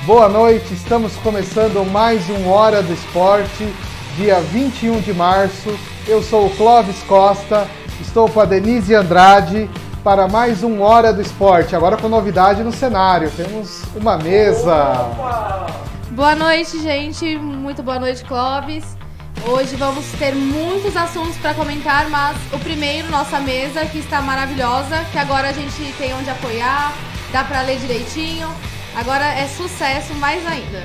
Boa noite, estamos começando mais um Hora do Esporte, dia 21 de março. Eu sou o Clóvis Costa, estou com a Denise Andrade para mais um Hora do Esporte. Agora com novidade no cenário, temos uma mesa. Boa noite, gente, muito boa noite, Clóvis. Hoje vamos ter muitos assuntos para comentar, mas o primeiro, nossa mesa, que está maravilhosa, que agora a gente tem onde apoiar, dá para ler direitinho. Agora é sucesso mais ainda.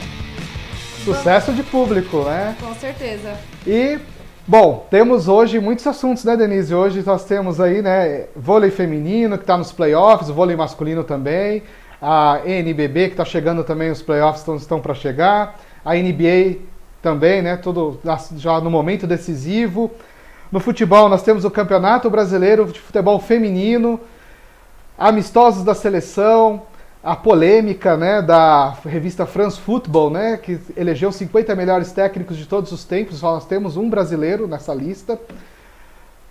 Sucesso de público, né? Com certeza. E, bom, temos hoje muitos assuntos, né, Denise? Hoje nós temos aí, né, vôlei feminino, que está nos playoffs, vôlei masculino também, a NBB, que está chegando também, os playoffs estão para chegar, a NBA também, né, tudo já no momento decisivo. No futebol nós temos o Campeonato Brasileiro de Futebol Feminino, amistosos da seleção, a polêmica, né, da revista France Football, né, que elegeu 50 melhores técnicos de todos os tempos. Só nós temos um brasileiro nessa lista.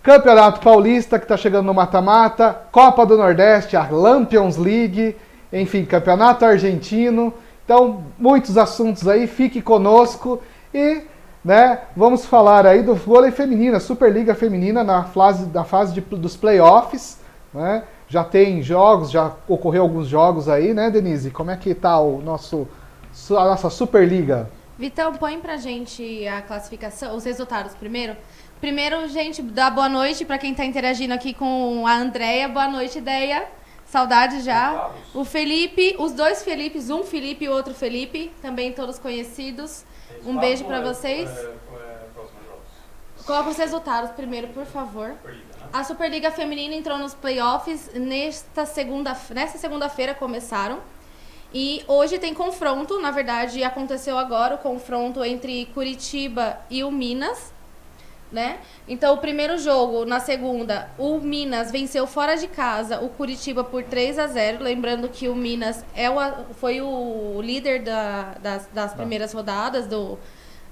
Campeonato Paulista, que está chegando no mata-mata. Copa do Nordeste, a Lampions League. Enfim, Campeonato Argentino. Então, muitos assuntos aí. Fique conosco e, né, vamos falar aí do vôlei feminino, a Superliga Feminina da fase dos playoffs, né? Já tem jogos, já ocorreu alguns jogos aí, né, Denise? Como é que tá a nossa Superliga? Vitão, põe pra gente a classificação, os resultados primeiro. Primeiro, gente, dá boa noite para quem tá interagindo aqui com a Andréia. Boa noite, Ideia. Saudade já. O Felipe, os dois Felipes, um Felipe e o outro Felipe, também todos conhecidos. Um beijo para vocês. Coloca os resultados primeiro, por favor. A Superliga Feminina entrou nos playoffs nesta segunda-feira começaram. E hoje tem confronto, na verdade aconteceu agora o confronto entre Curitiba e o Minas, né? Então o primeiro jogo, na segunda, o Minas venceu fora de casa o Curitiba por 3-0. Lembrando que o Minas foi o líder das primeiras rodadas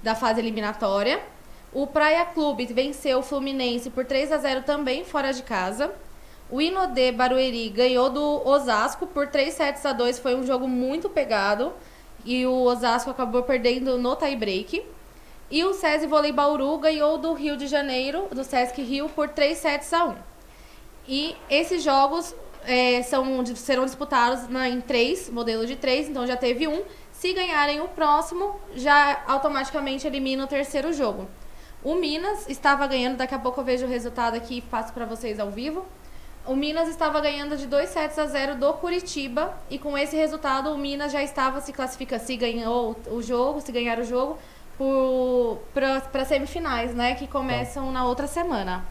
da fase eliminatória. O Praia Clube venceu o Fluminense por 3-0 também, fora de casa. O Inodê Barueri ganhou do Osasco por 3-2. Foi um jogo muito pegado. E o Osasco acabou perdendo no tie-break. E o SESI Vôlei Bauru ganhou do Rio de Janeiro, do Sesc Rio, por 3-1. E esses jogos serão disputados em 3, modelo de 3, então já teve um. Se ganharem o próximo, já automaticamente elimina o terceiro jogo. O Minas estava ganhando, daqui a pouco eu vejo o resultado aqui e passo para vocês ao vivo. O Minas estava ganhando de 2-0 do Curitiba e com esse resultado o Minas já estava se classificando, se ganhou o jogo, se ganhar o jogo, para semifinais, né, que começam na outra semana.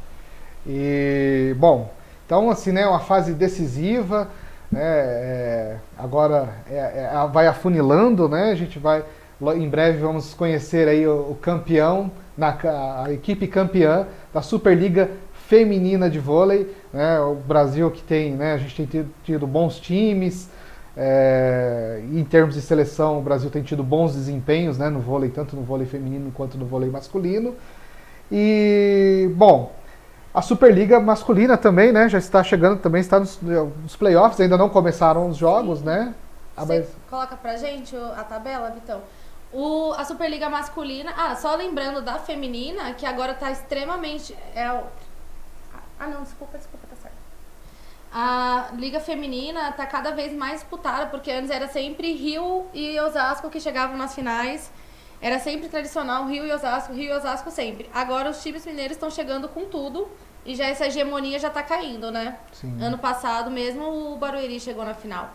E, bom, então assim, né, uma fase decisiva, né, agora vai afunilando, né, a gente vai, em breve vamos conhecer aí o campeão, a equipe campeã da Superliga Feminina de Vôlei, né? O Brasil que tem, né, a gente tem tido bons times, em termos de seleção o Brasil tem tido bons desempenhos, né, no vôlei, tanto no vôlei feminino quanto no vôlei masculino. E, bom, a Superliga masculina também, né, já está chegando, também está nos playoffs, ainda não começaram os jogos, né? Você coloca pra gente a tabela, Vitão? A Superliga masculina... só lembrando da feminina, que agora tá extremamente... não, desculpa, tá certo. A Liga Feminina tá cada vez mais disputada, porque antes era sempre Rio e Osasco que chegavam nas finais. Era sempre tradicional, Rio e Osasco sempre. Agora os times mineiros estão chegando com tudo e já essa hegemonia já tá caindo, né? Sim. Ano passado mesmo o Barueri chegou na final.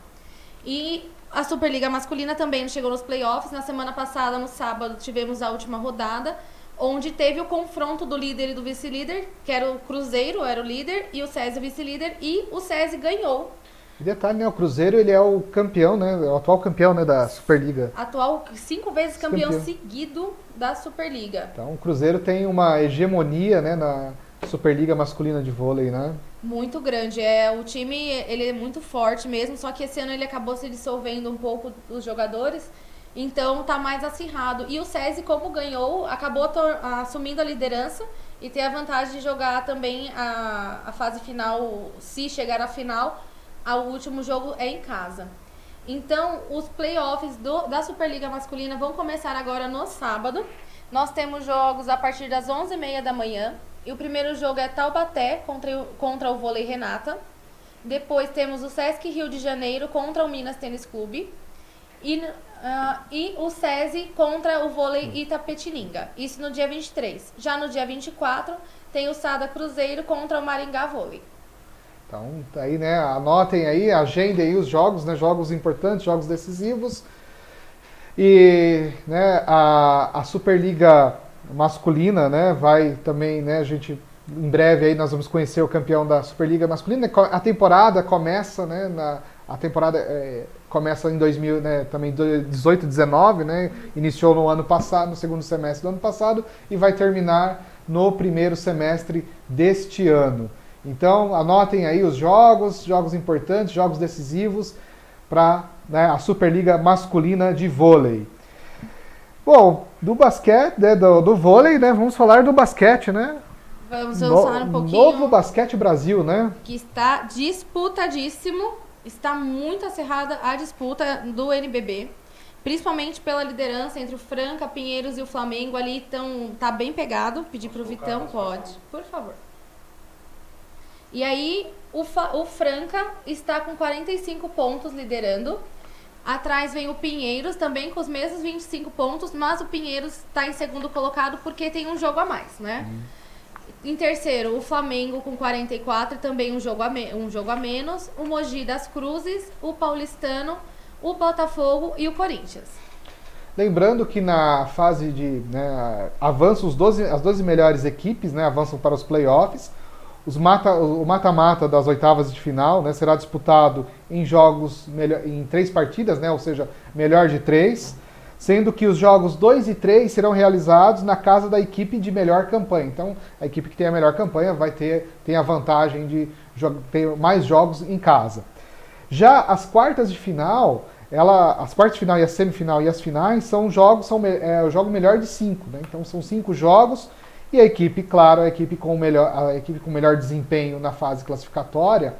E a Superliga masculina também chegou nos playoffs. Na semana passada, no sábado, tivemos a última rodada, onde teve o confronto do líder e do vice-líder, que era o Cruzeiro, era o líder, e o SESI o vice-líder, e o SESI ganhou. E detalhe, né, o Cruzeiro ele é o campeão, né, o atual campeão, né, da Superliga. Atual 5 vezes campeão seguido da Superliga. Então o Cruzeiro tem uma hegemonia, né, na Superliga masculina de vôlei, né? Muito grande. O time ele é muito forte mesmo, só que esse ano ele acabou se dissolvendo um pouco dos jogadores, então tá mais acirrado. E o SESI, como ganhou, acabou assumindo a liderança e tem a vantagem de jogar também a fase final, se chegar à final, o último jogo é em casa. Então, os playoffs da Superliga Masculina vão começar agora no sábado. Nós temos jogos a partir das 11h30 da manhã. E o primeiro jogo é Taubaté contra o Vôlei Renata. Depois temos o Sesc Rio de Janeiro contra o Minas Tênis Clube. E o SESI contra o Vôlei Itapetininga. Isso no dia 23. Já no dia 24, tem o Sada Cruzeiro contra o Maringá Vôlei. Então, aí, né, anotem aí, agendem aí os jogos, né, jogos importantes, jogos decisivos. E, né, a Superliga masculina, né, vai também, né, a gente em breve aí nós vamos conhecer o campeão da Superliga masculina. A temporada começa, né, a temporada começa em 2000, né, também 18, 19, né, iniciou no ano passado, no segundo semestre do ano passado e vai terminar no primeiro semestre deste ano. Então, anotem aí os jogos importantes, jogos decisivos para, né, a Superliga masculina de vôlei. Bom, do basquete, né, do vôlei, né, vamos falar do basquete, né? Vamos falar um pouquinho. Novo Basquete Brasil, né? Que está disputadíssimo, está muito acirrada a disputa do NBB, principalmente pela liderança entre o Franca, Pinheiros e o Flamengo ali, então tá bem pegado. Pedir pro Vitão, pode, por favor. E aí, o Franca está com 45 pontos liderando. Atrás vem o Pinheiros, também com os mesmos 25 pontos, mas o Pinheiros está em segundo colocado porque tem um jogo a mais, né? Em terceiro, o Flamengo com 44 e também um jogo a menos. O Mogi das Cruzes, o Paulistano, o Botafogo e o Corinthians. Lembrando que na fase de, né, avançam as 12 melhores equipes, né, avançam para os playoffs. O mata-mata das oitavas de final, né, será disputado em jogos em 3 partidas, né, ou seja, melhor de 3, sendo que os jogos 2 e 3 serão realizados na casa da equipe de melhor campanha. Então, a equipe que tem a melhor campanha tem a vantagem de ter mais jogos em casa. Já as quartas de final, as quartas de final e a semifinal e as finais são o jogo melhor de 5, né? Então são 5 jogos e a equipe, claro, a equipe com melhor desempenho na fase classificatória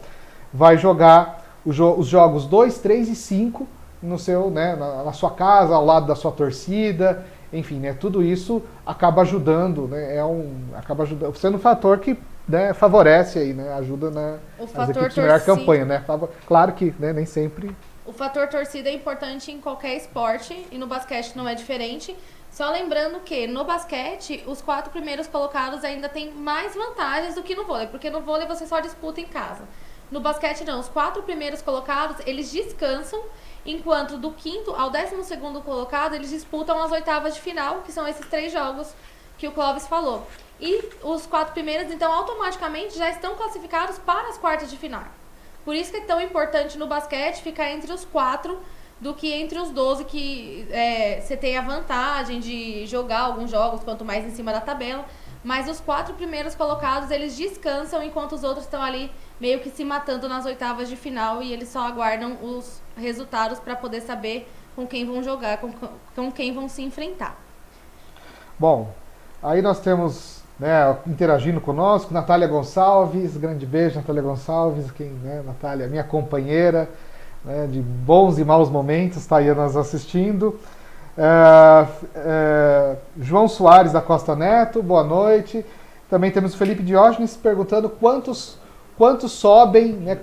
vai jogar os jogos 2, 3 e 5 no seu, né, na sua casa, ao lado da sua torcida, enfim, né, tudo isso acaba ajudando, né, acaba ajudando, sendo um fator que, né, favorece aí, né, ajuda as equipes de melhor campanha, né, claro que, né, nem sempre. O fator torcida é importante em qualquer esporte e no basquete não é diferente. Só lembrando que no basquete, os 4 primeiros colocados ainda têm mais vantagens do que no vôlei, porque no vôlei você só disputa em casa. No basquete não, os 4 primeiros colocados, eles descansam, enquanto do 5º ao 12º colocado, eles disputam as oitavas de final, que são esses 3 jogos que o Clóvis falou. E os 4 primeiros, então, automaticamente já estão classificados para as quartas de final. Por isso que é tão importante no basquete ficar entre os 4 do que entre os 12, que você tem a vantagem de jogar alguns jogos, quanto mais em cima da tabela. Mas os 4 primeiros colocados, eles descansam, enquanto os outros estão ali meio que se matando nas oitavas de final e eles só aguardam os resultados para poder saber com quem vão jogar, com quem vão se enfrentar. Bom, aí nós temos, né, interagindo conosco, Natália Gonçalves, grande beijo, Natália Gonçalves, Natália, minha companheira, né, de bons e maus momentos, está aí nos assistindo. João Soares da Costa Neto, boa noite. Também temos o Felipe Diógenes perguntando quantos sobem, né,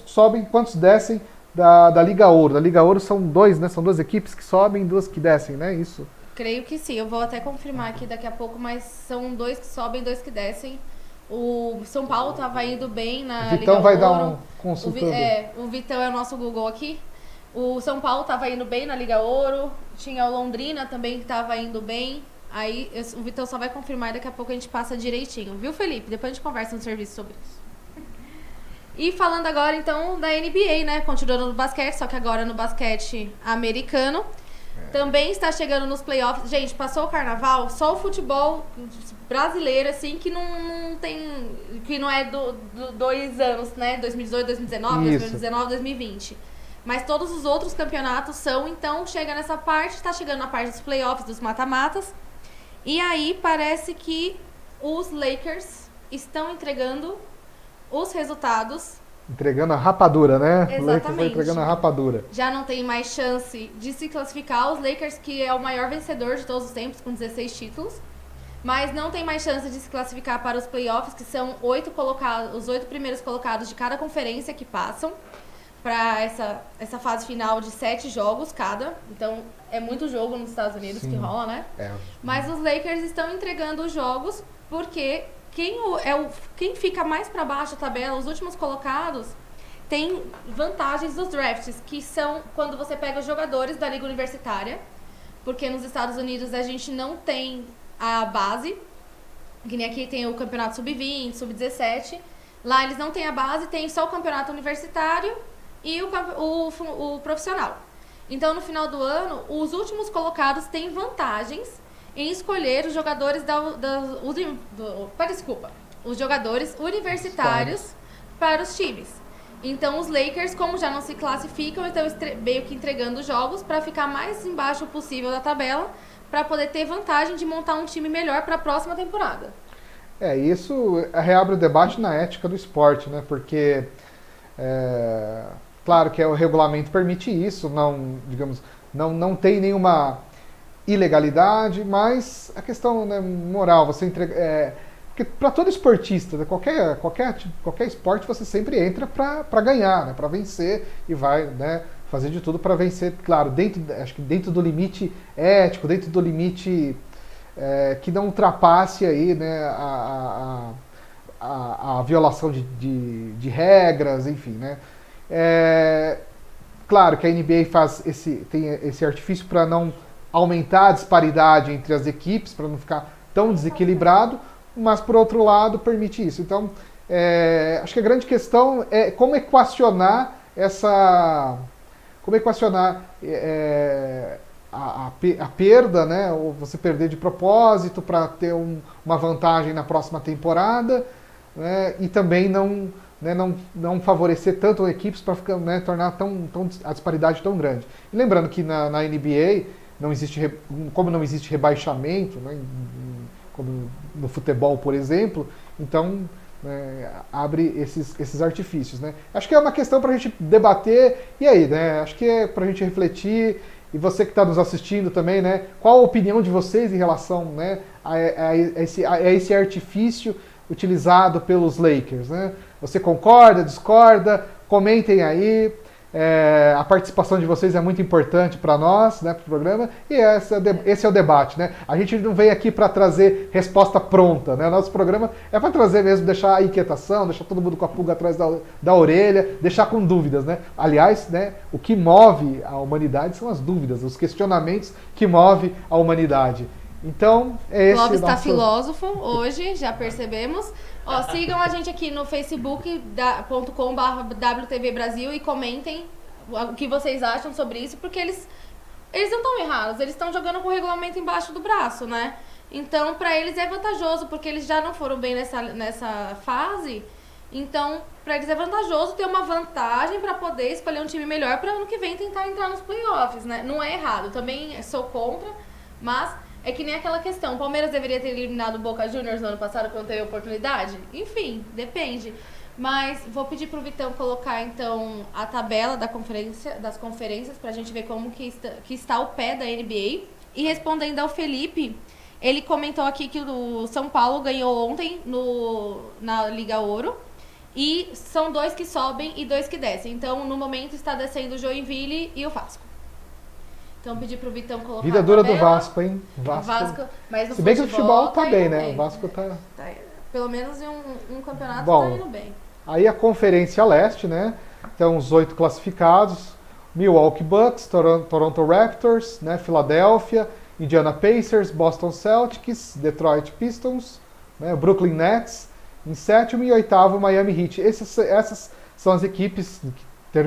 sobem, quantos descem da Liga Ouro. Da Liga Ouro são 2, né? São 2 equipes que sobem e 2 que descem, né? Isso. Creio que sim. Eu vou até confirmar aqui daqui a pouco, mas são 2 que sobem, 2 que descem. O São Paulo estava indo bem na Liga Ouro. Vitão vai dar um consultor. O Vitão é o nosso Google aqui. O São Paulo estava indo bem na Liga Ouro. Tinha o Londrina também que estava indo bem. Aí o Vitão só vai confirmar e daqui a pouco a gente passa direitinho. Viu, Felipe? Depois a gente conversa no serviço sobre isso. E falando agora, então, da NBA, né? Continuando no basquete, só que agora no basquete americano. Também está chegando nos playoffs. Gente, passou o carnaval, só o futebol brasileiro, assim, que não tem... Que não é do 2 anos, né? 2018, 2019, Isso. 2019, 2020. Mas todos os outros campeonatos são, então, chega nessa parte, está chegando na parte dos playoffs, dos mata-matas. E aí parece que os Lakers estão entregando os resultados Entregando a rapadura, né? O Lakers vai Exatamente. entregando a rapadura. Já não tem mais chance de se classificar. Os Lakers, que é o maior vencedor de todos os tempos, com 16 títulos. Mas não tem mais chance de se classificar para os playoffs, que são os 8 primeiros colocados de cada conferência que passam para essa fase final de 7 jogos cada. Então, é muito jogo nos Estados Unidos que rola, né? Mas os Lakers estão entregando os jogos porque quem fica mais para baixo da tabela, os últimos colocados, tem vantagens dos drafts, que são quando você pega os jogadores da liga universitária, porque nos Estados Unidos a gente não tem a base, que nem aqui tem o campeonato sub-20, sub-17. Lá eles não têm a base, tem só o campeonato universitário e o profissional. Então, no final do ano, os últimos colocados têm vantagens em escolher os jogadores os jogadores universitários para os times. Então, os Lakers, como já não se classificam, estão meio que entregando jogos para ficar mais embaixo possível da tabela, para poder ter vantagem de montar um time melhor para a próxima temporada. Isso reabre o debate na ética do esporte, né? Porque, claro que o regulamento permite isso, não tem nenhuma ilegalidade, mas a questão, né, moral, você entrega... Porque para todo esportista, né, qualquer esporte, você sempre entra para ganhar, né, para vencer e vai, né, fazer de tudo para vencer, claro, acho que dentro do limite ético, dentro do limite que não ultrapasse aí, né, a violação de regras, enfim, né. Claro que a NBA tem esse artifício para não aumentar a disparidade entre as equipes, para não ficar tão desequilibrado, mas por outro lado permite isso. Então, acho que a grande questão é como equacionar a perda, né, ou você perder de propósito para ter uma vantagem na próxima temporada, né, e também não favorecer tanto as equipes para né, tornar a disparidade tão grande. E lembrando que na NBA como não existe rebaixamento, né, como no futebol, por exemplo, então abre esses artifícios, né? Acho que é uma questão para a gente debater, e aí, né? Acho que é para a gente refletir, e você que está nos assistindo também, né? Qual a opinião de vocês em relação, né, a esse artifício utilizado pelos Lakers, né? Você concorda, discorda? Comentem aí. A participação de vocês é muito importante para nós, né, para o programa, e esse é o debate, né? A gente não vem aqui para trazer resposta pronta, né? Nosso programa é para trazer mesmo, deixar a inquietação, deixar todo mundo com a pulga atrás da orelha, deixar com dúvidas, né? Aliás, né, o que move a humanidade são as dúvidas, os questionamentos que movem a humanidade. Então, é esse o Bob está filósofo hoje, já percebemos. Sigam a gente aqui no facebook.com/WTV Brasil e comentem o que vocês acham sobre isso, porque eles não estão errados, eles estão jogando com o regulamento embaixo do braço, né? Então, para eles é vantajoso, porque eles já não foram bem nessa fase. Então, para eles é vantajoso ter uma vantagem para poder escolher um time melhor para ano que vem tentar entrar nos playoffs, né? Não é errado, também sou contra, mas é que nem aquela questão, o Palmeiras deveria ter eliminado o Boca Juniors no ano passado quando teve oportunidade? Enfim, depende. Mas vou pedir pro Vitão colocar, então, a tabela das conferências pra gente ver como que está o pé da NBA. E respondendo ao Felipe, ele comentou aqui que o São Paulo ganhou ontem na Liga Ouro. E são 2 que sobem e 2 que descem. Então, no momento, está descendo o Joinville e o Vasco. Então, pedir pro Vitão colocar vida dura do Vasco, hein? Vasco, mas no se bem que o futebol tá bem, né? Bem. O Vasco tá... Pelo menos em um campeonato Bom, tá indo bem. Aí a Conferência Leste, né? Então, os 8 classificados. Milwaukee Bucks, Toronto Raptors, né? Philadelphia, Indiana Pacers, Boston Celtics, Detroit Pistons, né? Brooklyn Nets, em 7º e 8º Miami Heat. Essas são as equipes que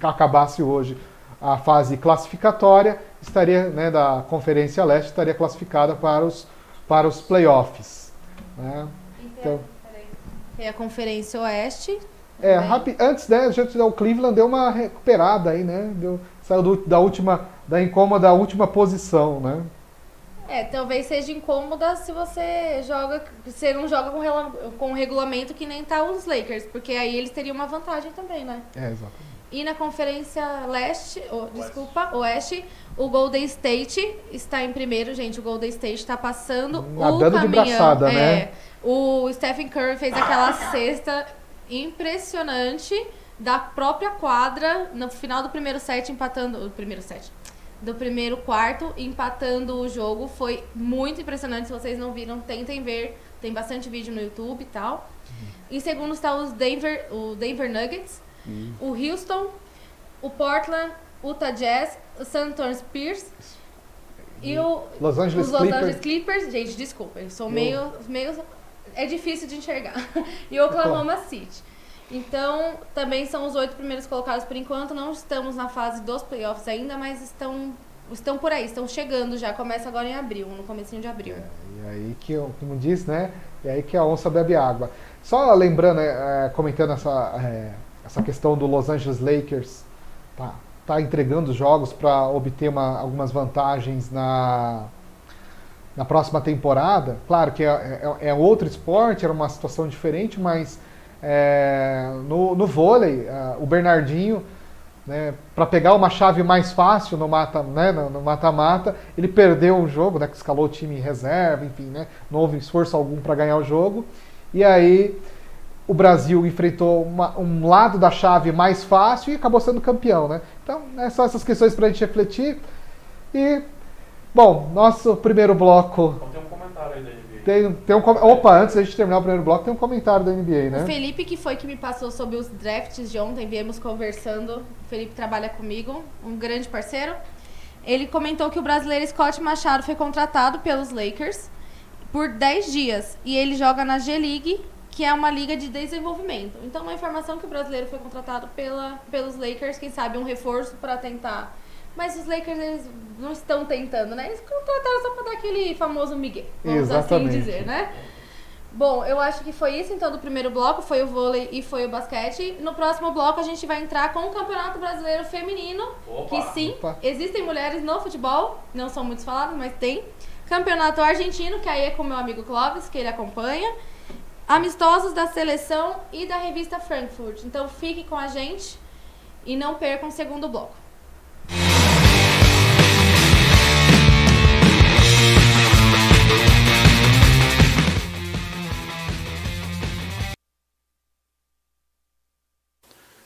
acabasse hoje a fase classificatória, estaria, né, da Conferência Leste, estaria classificada para os playoffs. Né? Então, tem a Conferência Oeste. Antes, né, o Cleveland deu uma recuperada aí, né? Saiu da incômoda última posição, né? Talvez seja incômoda se você não joga com regulamento que nem tá os Lakers, porque aí eles teriam uma vantagem também, né? Exatamente. E na Conferência Oeste, o Golden State está em primeiro, gente. O Golden State está passando nadando o caminhão. De braçada, né? O Stephen Curry fez aquela cesta impressionante da própria quadra no final do primeiro set, do primeiro quarto, empatando o jogo. Foi muito impressionante. Se vocês não viram, tentem ver. Tem bastante vídeo no YouTube e tal. Em segundo está o Denver Nuggets, o Houston, o Portland, o Utah Jazz, o San Antonio Spurs e os Los Angeles Clippers. Gente, desculpa, eu sou meio... É difícil de enxergar. E o Oklahoma City. Então, também são os 8 primeiros colocados por enquanto. Não estamos na fase dos playoffs ainda, mas estão por aí, estão chegando já. Começa agora em abril, no comecinho de abril. E aí que, como diz, né? E aí que a onça bebe água. Só lembrando, comentando essa questão do Los Angeles Lakers, tá entregando jogos para obter algumas vantagens na próxima temporada. Claro que é outro esporte, era uma situação diferente, mas no vôlei, o Bernardinho, né, para pegar uma chave mais fácil no mata-mata, ele perdeu o jogo, né, que escalou o time em reserva, enfim, né, não houve esforço algum para ganhar o jogo. E aí o Brasil enfrentou um lado da chave mais fácil e acabou sendo campeão, né? Então, só essas questões para a gente refletir. E, bom, nosso primeiro bloco... Tem um comentário aí da NBA. Opa, antes da gente terminar o primeiro bloco, tem um comentário da NBA, né? O Felipe, que foi que me passou sobre os drafts de ontem, viemos conversando. O Felipe trabalha comigo, um grande parceiro. Ele comentou que o brasileiro Scott Machado foi contratado pelos Lakers por 10 dias. E ele joga na G-League, que é uma liga de desenvolvimento. Então, uma informação que o brasileiro foi contratado pelos Lakers, quem sabe um reforço para tentar... Mas os Lakers, eles não estão tentando, né? Eles contrataram só para dar aquele famoso migué, vamos assim dizer, né? Bom, eu acho que foi isso, então, do primeiro bloco. Foi o vôlei e foi o basquete. No próximo bloco, a gente vai entrar com o Campeonato Brasileiro Feminino. Que sim, existem mulheres no futebol. Não são muitos falados, mas tem. Campeonato Argentino, que aí é com o meu amigo Clóvis, que ele acompanha. Amistosos da seleção e da revista Frankfurt. Então, fique com a gente e não percam o segundo bloco.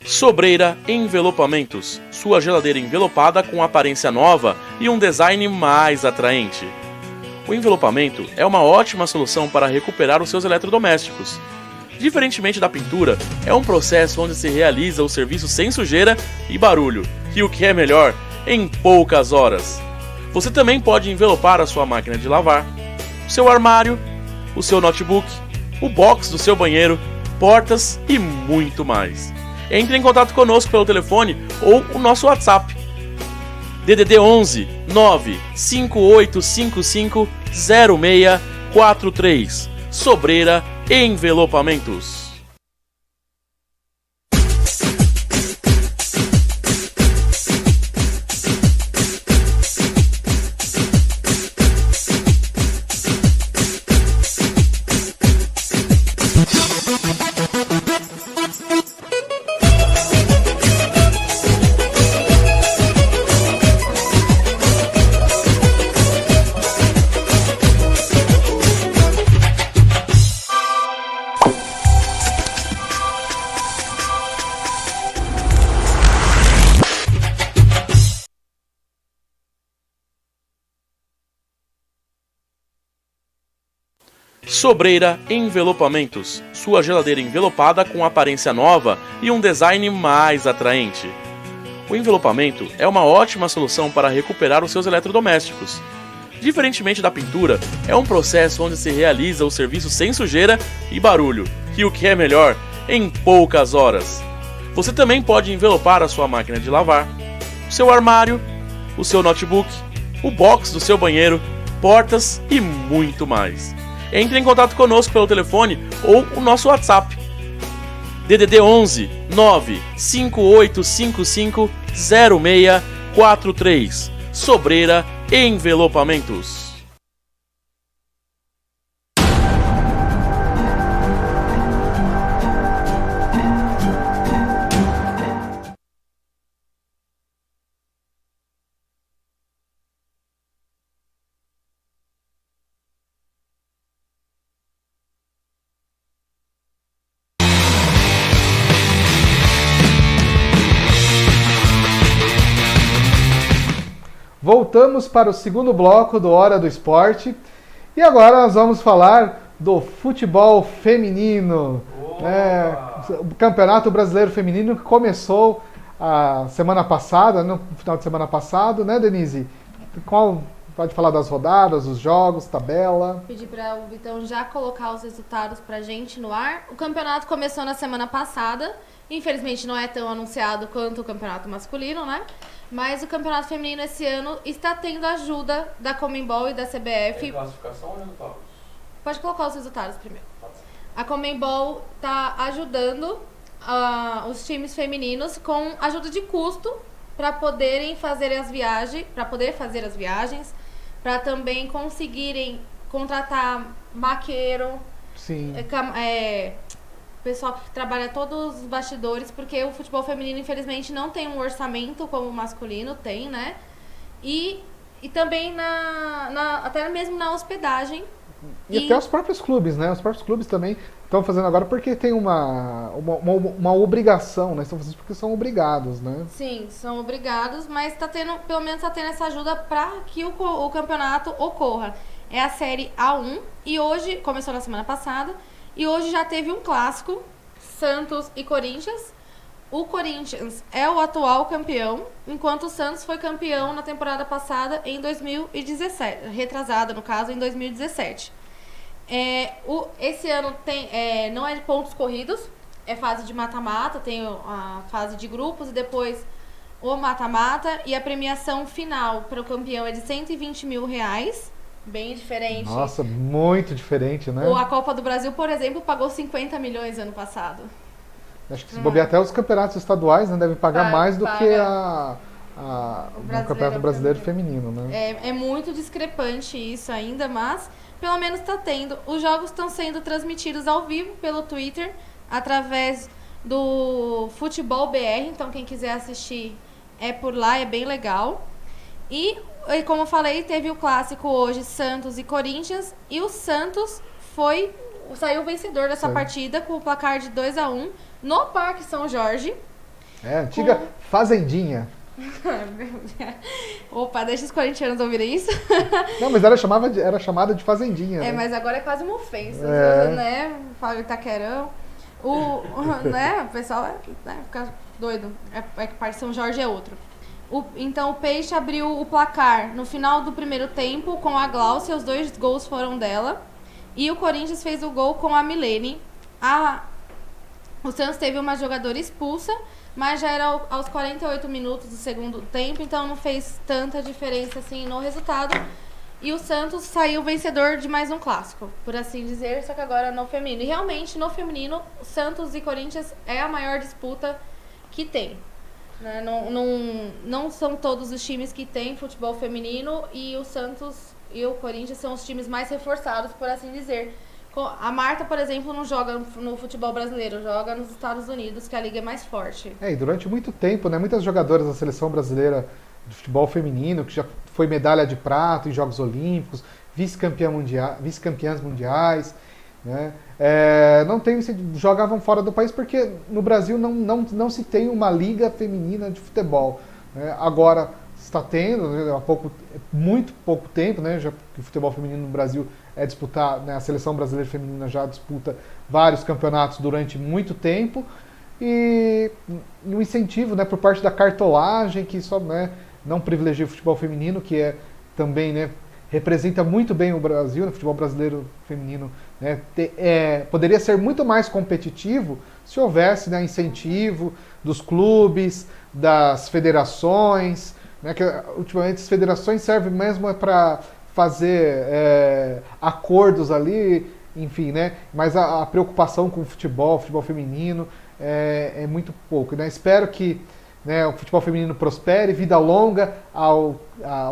Sobreira Envelopamentos, sua geladeira envelopada com aparência nova e um design mais atraente. O envelopamento é uma ótima solução para recuperar os seus eletrodomésticos. Diferentemente da pintura, é um processo onde se realiza o serviço sem sujeira e barulho, e o que é melhor, em poucas horas. Você também pode envelopar a sua máquina de lavar, o seu armário, o seu notebook, o box do seu banheiro, portas e muito mais. Entre em contato conosco pelo telefone ou o nosso WhatsApp. DDD 11 95855 0643. Sobreira Envelopamentos. Sobreira Envelopamentos, sua geladeira envelopada com aparência nova e um design mais atraente. O envelopamento é uma ótima solução para recuperar os seus eletrodomésticos. Diferentemente da pintura, é um processo onde se realiza o serviço sem sujeira e barulho, e o que é melhor, em poucas horas. Você também pode envelopar a sua máquina de lavar, o seu armário, o seu notebook, o box do seu banheiro, portas e muito mais. Entre em contato conosco pelo telefone ou o nosso WhatsApp. DDD 11 95855 0643. Sobreira Envelopamentos. voltamos para o segundo bloco do Hora do Esporte. E agora nós vamos falar do futebol feminino. O Campeonato Brasileiro Feminino que começou a semana passada, no final de semana passado, né, Denise? Pode falar das rodadas, os jogos, tabela. Pedir para o Vitão já colocar os resultados pra gente no ar. O campeonato começou na semana passada. Infelizmente não é tão anunciado quanto o campeonato masculino, né? Mas o campeonato feminino esse ano está tendo ajuda da Conmebol e da CBF. Classificação ou resultados? Pode colocar os resultados primeiro. A Conmebol está ajudando os times femininos com ajuda de custo para poderem fazer as viagens, para também conseguirem contratar maqueiro, Sim. Pessoal que trabalha todos os bastidores, porque o futebol feminino, infelizmente, não tem um orçamento como o masculino tem, né? E também até mesmo na hospedagem. E até os próprios clubes, né? Os próprios clubes também estão fazendo agora porque tem uma obrigação, né? Estão fazendo porque são obrigados, né? Sim, são obrigados, mas pelo menos está tendo essa ajuda para que o campeonato ocorra. É a Série A1 e hoje, começou na semana passada, e hoje já teve um clássico, Santos e Corinthians. O Corinthians é o atual campeão, enquanto o Santos foi campeão na temporada passada em 2017, retrasada no caso, em 2017. Esse ano não é de pontos corridos, é fase de mata-mata, tem a fase de grupos e depois o mata-mata, e a premiação final para o campeão é de R$120 mil, bem diferente. Nossa, muito diferente, né? A Copa do Brasil, por exemplo, pagou 50 milhões ano passado. Acho que se bobear até os campeonatos estaduais, né, devem pagar mais do que o Campeonato Brasileiro Feminino, né? É muito discrepante isso ainda, mas pelo menos está tendo. Os jogos estão sendo transmitidos ao vivo pelo Twitter, através do Futebol BR, então quem quiser assistir é por lá, é bem legal. E como eu falei, teve o clássico hoje, Santos e Corinthians, e o Santos saiu vencedor dessa partida com o placar de 2-1 no Parque São Jorge. Antiga Fazendinha. Opa, deixa os corintianos ouvirem isso. Não, mas era chamada de Fazendinha. Né? Mas agora é quase uma ofensa, né? Fala Itaquerão. Né? O pessoal fica doido. É que o Parque São Jorge é outro. Então o Peixe abriu o placar no final do primeiro tempo com a Gláucia, os 2 gols foram dela. E o Corinthians fez o gol com a Milene. O Santos teve uma jogadora expulsa, mas já era aos 48 minutos do segundo tempo, então não fez tanta diferença assim no resultado. E o Santos saiu vencedor de mais um clássico, por assim dizer, só que agora no feminino. E realmente, no feminino, Santos e Corinthians é a maior disputa que tem. Né? Não são todos os times que têm futebol feminino, e o Santos e o Corinthians são os times mais reforçados, por assim dizer. A Marta, por exemplo, não joga no futebol brasileiro, joga nos Estados Unidos, que a liga é mais forte. E durante muito tempo, né, muitas jogadoras da seleção brasileira de futebol feminino, que já foi medalha de prata em Jogos Olímpicos, vice-campeãs mundiais, né, jogavam fora do país porque no Brasil não se tem uma liga feminina de futebol. Né. Agora está tendo, né, há muito pouco tempo, né, já que o futebol feminino no Brasil né, a seleção brasileira feminina já disputa vários campeonatos durante muito tempo, e um incentivo, né, por parte da cartolagem, que só, né, não privilegia o futebol feminino, que também, né, representa muito bem o Brasil, no futebol brasileiro feminino, né, poderia ser muito mais competitivo se houvesse, né, incentivo dos clubes, das federações, né, que ultimamente as federações servem mesmo para fazer acordos ali, enfim, né, mas a preocupação com o futebol feminino é muito pouco, né. Espero que, né, o futebol feminino prospere, vida longa ao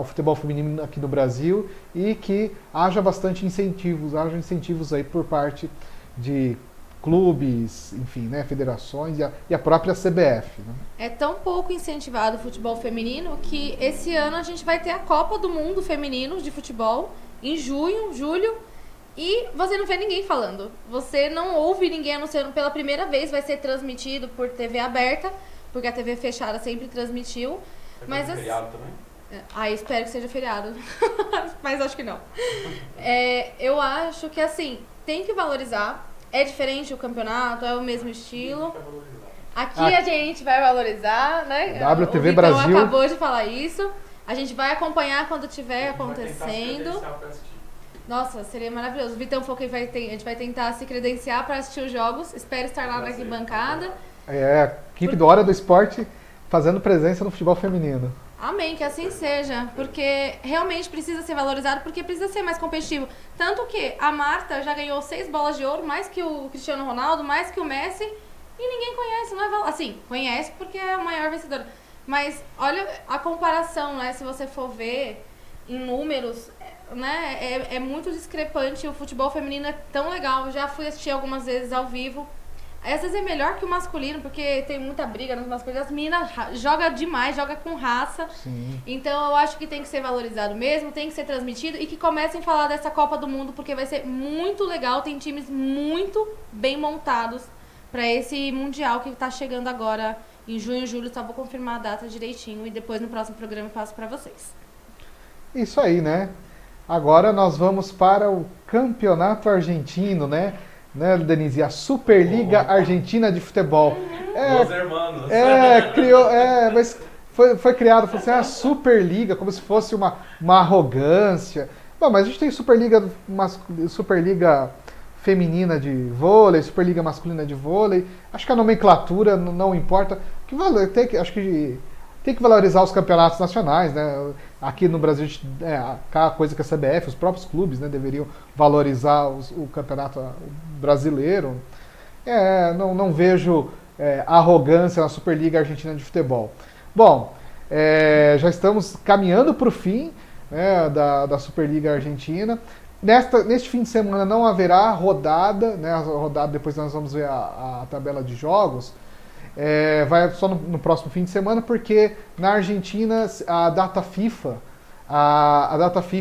futebol feminino aqui no Brasil, e que haja incentivos aí por parte de clubes, enfim, né, federações e a própria CBF. Né? É tão pouco incentivado o futebol feminino que esse ano a gente vai ter a Copa do Mundo Feminino de Futebol em julho, e você não vê ninguém falando. Você não ouve ninguém anunciando. Pela primeira vez vai ser transmitido por TV aberta, porque a TV fechada sempre transmitiu. Mas feriado também? Espero que seja feriado. Mas acho que não. Eu acho que, assim, tem que valorizar. É diferente o campeonato, é o mesmo estilo. Aqui a gente vai valorizar, né? WTV o Vitão Brasil acabou de falar isso. A gente vai acompanhar quando estiver acontecendo. Nossa, seria maravilhoso. O Vitão falou que a gente vai tentar se credenciar para assistir os jogos. Espero estar lá na arquibancada. A equipe do Hora do Esporte fazendo presença no futebol feminino. Amém, que assim seja, porque realmente precisa ser valorizado, porque precisa ser mais competitivo. Tanto que a Marta já ganhou 6 bolas de ouro, mais que o Cristiano Ronaldo, mais que o Messi, e ninguém conhece, não é assim, conhece porque é a maior vencedora. Mas olha a comparação, né, se você for ver em números, né, é muito discrepante. O futebol feminino é tão legal, já fui assistir algumas vezes ao vivo. Às vezes é melhor que o masculino, porque tem muita briga nos masculinos. As meninas jogam demais, jogam com raça. Sim. Então eu acho que tem que ser valorizado mesmo, tem que ser transmitido e que comecem a falar dessa Copa do Mundo, porque vai ser muito legal. Tem times muito bem montados para esse Mundial que está chegando agora em junho, julho. Só vou confirmar a data direitinho e depois no próximo programa eu passo para vocês. Isso aí, né? Agora nós vamos para o Campeonato Argentino, né? Né, Denise? A Superliga Argentina de Futebol. Los hermanos. Mas foi criado, falou assim, a Superliga, como se fosse uma arrogância. Bom, mas a gente tem Superliga feminina de vôlei, Superliga masculina de vôlei. Acho que a nomenclatura não importa. Acho que tem que valorizar os campeonatos nacionais, né? Aqui no Brasil, aquela coisa que a CBF, os próprios clubes, né, deveriam valorizar o campeonato brasileiro. Não vejo arrogância na Superliga Argentina de Futebol. Bom, já estamos caminhando para o fim, né, da Superliga Argentina. Neste fim de semana não haverá rodada, né? A rodada, depois nós vamos ver a tabela de jogos. Vai só no próximo fim de semana, porque na Argentina a data FIFA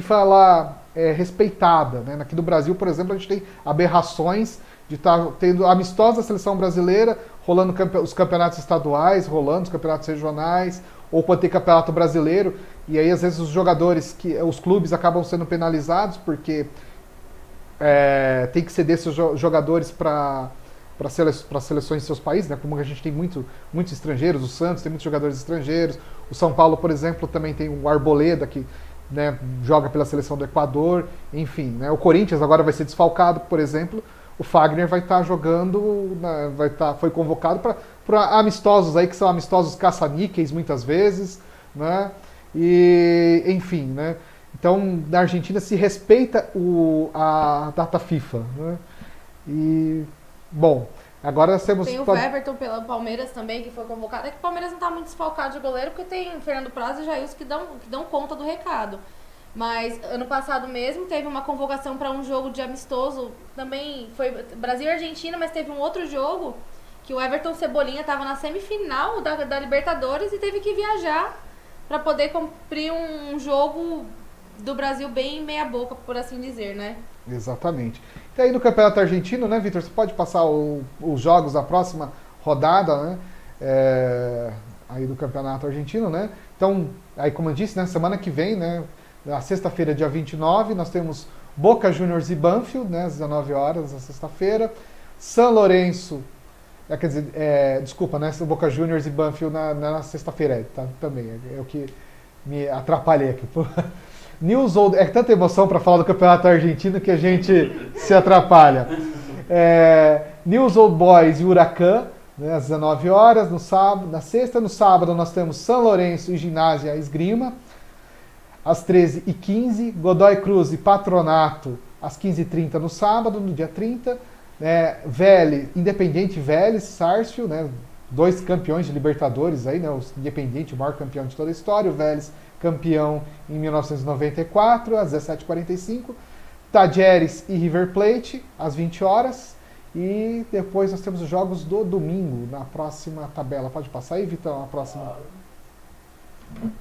ela é respeitada, né? Aqui no Brasil, por exemplo, a gente tem aberrações de estar tendo amistosa da seleção brasileira, rolando os campeonatos estaduais, rolando os campeonatos regionais, ou quando tem campeonato brasileiro, e aí às vezes os clubes acabam sendo penalizados porque tem que ceder seus jogadores para seleções de seus países, né? Como a gente tem muitos estrangeiros, o Santos tem muitos jogadores estrangeiros, o São Paulo, por exemplo, também tem o Arboleda, que, né, joga pela seleção do Equador, enfim, né? O Corinthians agora vai ser desfalcado, por exemplo, o Fagner vai estar jogando, foi convocado para amistosos aí, que são amistosos caça-níqueis muitas vezes, né? E, enfim, né? Então, na Argentina se respeita a data FIFA, né? E bom, agora nós temos... Tem o Everton pelo Palmeiras também, que foi convocado. É que o Palmeiras não está muito desfalcado de goleiro, porque tem Fernando Praz e Jailson que dão conta do recado. Mas ano passado mesmo teve uma convocação para um jogo de amistoso. Também foi Brasil e Argentina, mas teve um outro jogo que o Everton Cebolinha estava na semifinal da Libertadores e teve que viajar para poder cumprir um jogo do Brasil bem meia boca, por assim dizer, né? Exatamente. E aí no Campeonato Argentino, né, Vitor, você pode passar os jogos da próxima rodada, né, aí do Campeonato Argentino, né? Então, aí como eu disse, né, semana que vem, né, na sexta-feira, dia 29, nós temos Boca Juniors e Banfield, né, às 19 horas na sexta-feira. São Lourenço, quer dizer, desculpa, né, Boca Juniors e Banfield na sexta-feira, tá, também, é o que me atrapalhei aqui. News Old, é tanta emoção para falar do Campeonato Argentino que a gente se atrapalha. News Old Boys e Huracan, né, às 19 horas no sábado, na sexta. No sábado nós temos São Lourenço e Ginásio Esgrima, às 13h15. Godoy Cruz e Patronato, às 15h30 no sábado, no dia 30. Independiente Vélez, Sarsfield, né, 2 campeões de Libertadores, aí, né, o Independiente, o maior campeão de toda a história, o Vélez, campeão em 1994, às 17h45. Tajeres e River Plate, às 20 horas. E depois nós temos os jogos do domingo, na próxima tabela. Pode passar aí, Vitão, a próxima.